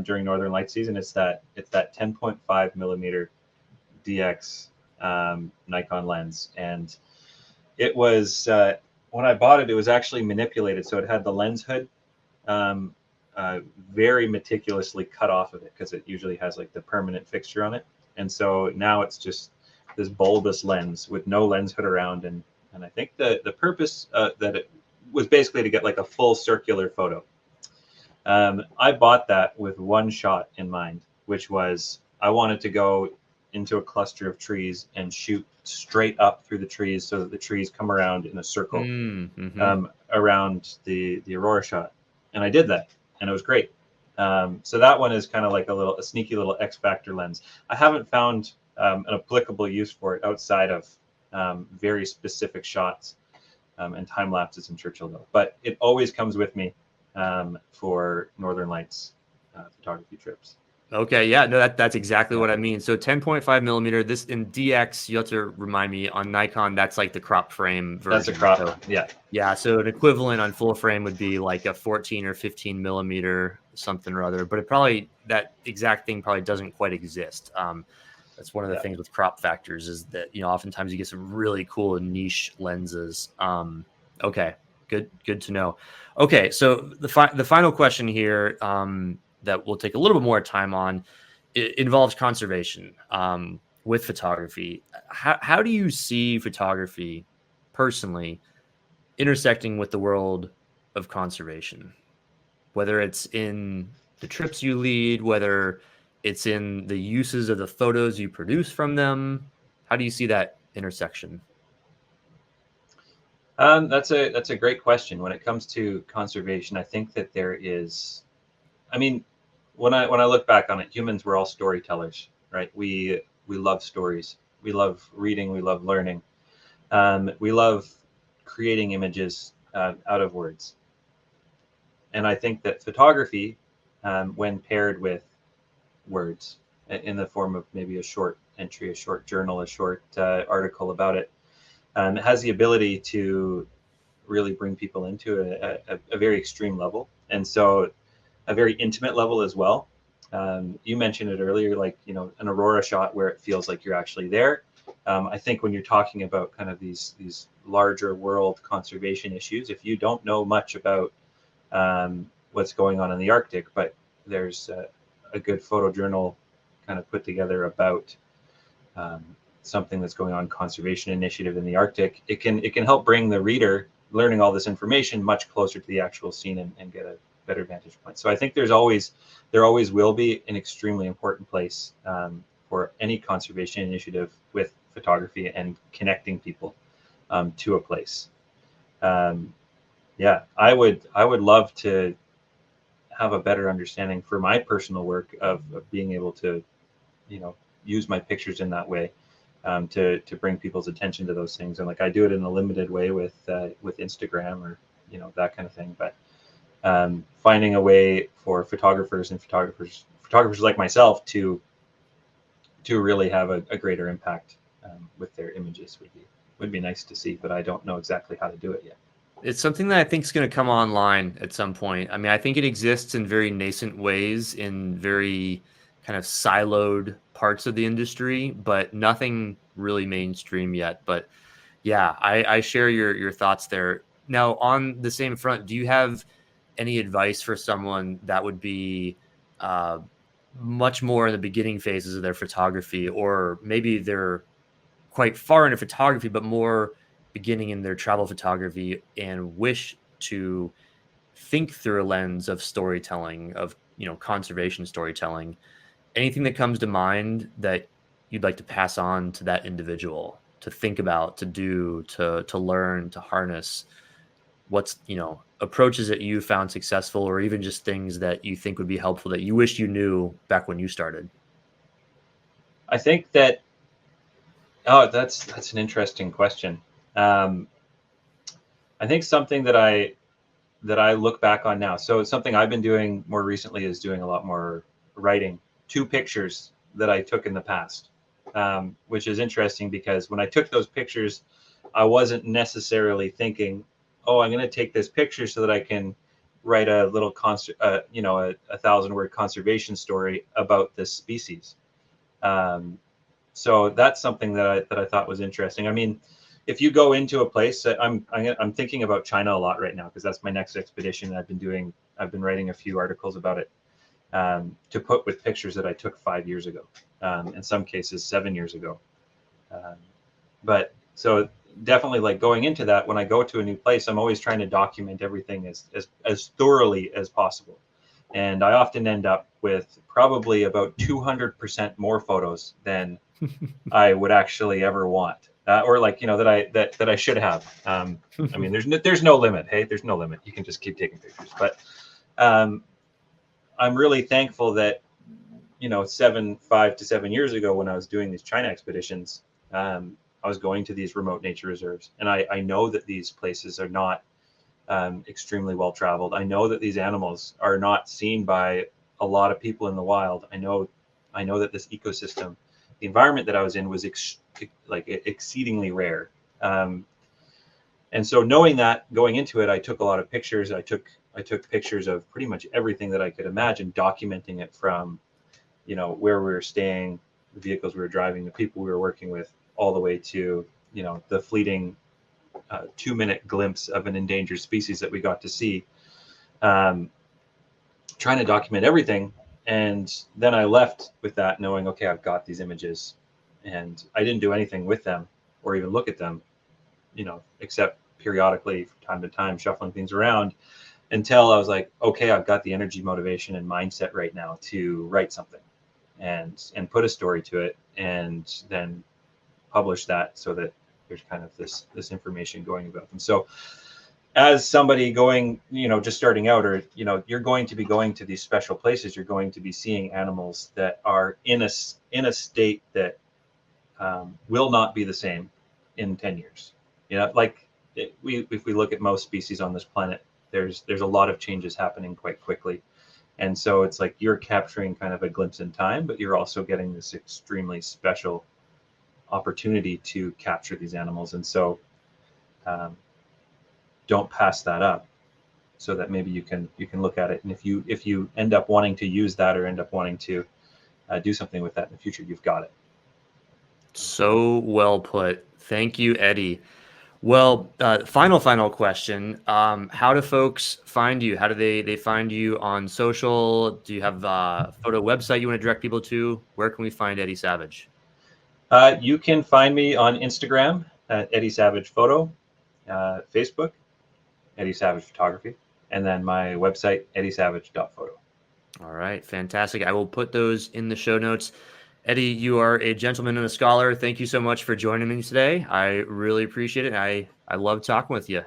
during Northern Light season. It's that 10.5 millimeter DX Nikon lens, and it was when I bought it, it was actually manipulated, so it had the lens hood very meticulously cut off of it, because it usually has like the permanent fixture on it, and so now it's just this bulbous lens with no lens hood around, and I think the purpose that it was basically to get like a full circular photo. I bought that with one shot in mind, which was I wanted to go into a cluster of trees and shoot straight up through the trees so that the trees come around in a circle Mm-hmm. around the aurora shot. And I did that, and it was great. So that one is kind of like a sneaky little X Factor lens. I haven't found an applicable use for it outside of very specific shots and time lapses in Churchill, though. But it always comes with me for Northern Lights photography trips. Okay, yeah, no, that's exactly what I mean. So 10.5 millimeter. This in DX, you have to remind me on Nikon. That's like the crop frame version. That's a crop. So, yeah. Yeah. So an equivalent on full frame would be like a 14 or 15 millimeter something or other. But it probably that exact thing probably doesn't quite exist. That's one of the things with crop factors is that oftentimes you get some really cool niche lenses. Okay, good to know. Okay, so the final question here. That we'll take a little bit more time on. It involves conservation with photography. How do you see photography personally intersecting with the world of conservation? Whether it's in the trips you lead, whether it's in the uses of the photos you produce from them, how do you see that intersection? That's a great question. When it comes to conservation, I think that there is. I mean, when I look back on it, humans were all storytellers, right? We love stories. We love reading. We love learning. We love creating images out of words. And I think that photography, when paired with words in the form of maybe a short entry, a short journal, a short article about it, has the ability to really bring people into a very extreme level. And so a very intimate level as well. You mentioned it earlier, like, an aurora shot where it feels like you're actually there. I think when you're talking about kind of these larger world conservation issues, if you don't know much about what's going on in the Arctic, but there's a good photojournal kind of put together about something that's going on, conservation initiative in the Arctic, it can help bring the reader learning all this information much closer to the actual scene and get a better vantage point. So I think there always will be an extremely important place for any conservation initiative with photography and connecting people to a place. I would love to have a better understanding for my personal work of being able to, use my pictures in that way to bring people's attention to those things. And like I do it in a limited way with Instagram or that kind of thing, but finding a way for photographers like myself to really have a greater impact with their images would be nice to see, but I don't know exactly how to do it yet. It's something that I think is going to come online at some point. I mean, I think it exists in very nascent ways in very kind of siloed parts of the industry, but nothing really mainstream yet. But yeah, I share your thoughts there. Now, on the same front, do you have any advice for someone that would be much more in the beginning phases of their photography, or maybe they're quite far into photography, but more beginning in their travel photography and wish to think through a lens of storytelling, of conservation storytelling? Anything that comes to mind that you'd like to pass on to that individual to think about, to do, to learn, to harness? What's approaches that you found successful, or even just things that you think would be helpful that you wish you knew back when you started? I think that that's an interesting question. I think something that I look back on now. So something I've been doing more recently is doing a lot more writing to pictures that I took in the past, which is interesting because when I took those pictures, I wasn't necessarily thinking, oh, I'm going to take this picture so that I can write a little, a 1,000-word conservation story about this species. So that's something that I thought was interesting. I mean, if you go into a place, I'm thinking about China a lot right now because that's my next expedition. I've been writing a few articles about it to put with pictures that I took 5 years ago, in some cases 7 years ago. But so definitely, like, going into that, when I go to a new place, I'm always trying to document everything as thoroughly as possible. And I often end up with probably about 200% more photos than I would actually ever want, or like, that I should have. I mean, there's no limit. Hey, there's no limit. You can just keep taking pictures. But I'm really thankful that 5 to 7 years ago, when I was doing these China expeditions, I was going to these remote nature reserves, and I know that these places are not extremely well traveled. I know that these animals are not seen by a lot of people in the wild. I know that this ecosystem, the environment that I was in, was exceedingly rare. And so knowing that, going into it, I took a lot of pictures. I took pictures of pretty much everything that I could imagine, documenting it from, where we were staying, the vehicles we were driving, the people we were working with, all the way to, the fleeting 2-minute glimpse of an endangered species that we got to see. Trying to document everything. And then I left with that knowing, okay, I've got these images, and I didn't do anything with them or even look at them, except periodically from time to time, shuffling things around, until I was like, okay, I've got the energy, motivation, and mindset right now to write something and put a story to it, and then publish that, so that there's kind of this information going about them. So as somebody going, just starting out, or, you're going to be going to these special places, you're going to be seeing animals that are in a state that will not be the same in 10 years. If we look at most species on this planet, there's a lot of changes happening quite quickly. And so it's like you're capturing kind of a glimpse in time, but you're also getting this extremely special opportunity to capture these animals. And so don't pass that up, so that maybe you can look at it. And if you end up wanting to use that, or end up wanting to do something with that in the future, you've got it. So well put. Thank you, Eddy. Well, final question. How do folks find you? How do they find you on social? Do you have a photo website you want to direct people to? Where can we find Eddy Savage? You can find me on Instagram at Eddy Savage Photo, Facebook, Eddy Savage Photography, and then my website, eddysavage.photo. All right, fantastic. I will put those in the show notes. Eddy, you are a gentleman and a scholar. Thank you so much for joining me today. I really appreciate it. I love talking with you.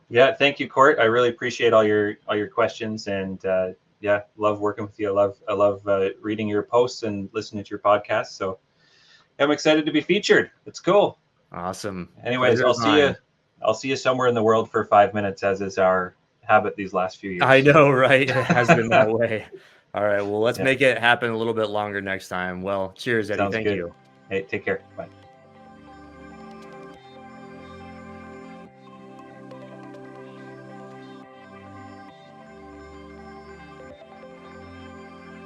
Yeah, thank you, Court. I really appreciate all your questions, and love working with you. I love reading your posts and listening to your podcast. So I'm excited to be featured. It's cool. Awesome. Anyways, I'll see you somewhere in the world for 5 minutes, as is our habit these last few years. I know, right? It has been that way. All right. Well, let's make it happen a little bit longer next time. Well, cheers, Eddy. Sounds Thank good. you. Hey, take care. Bye.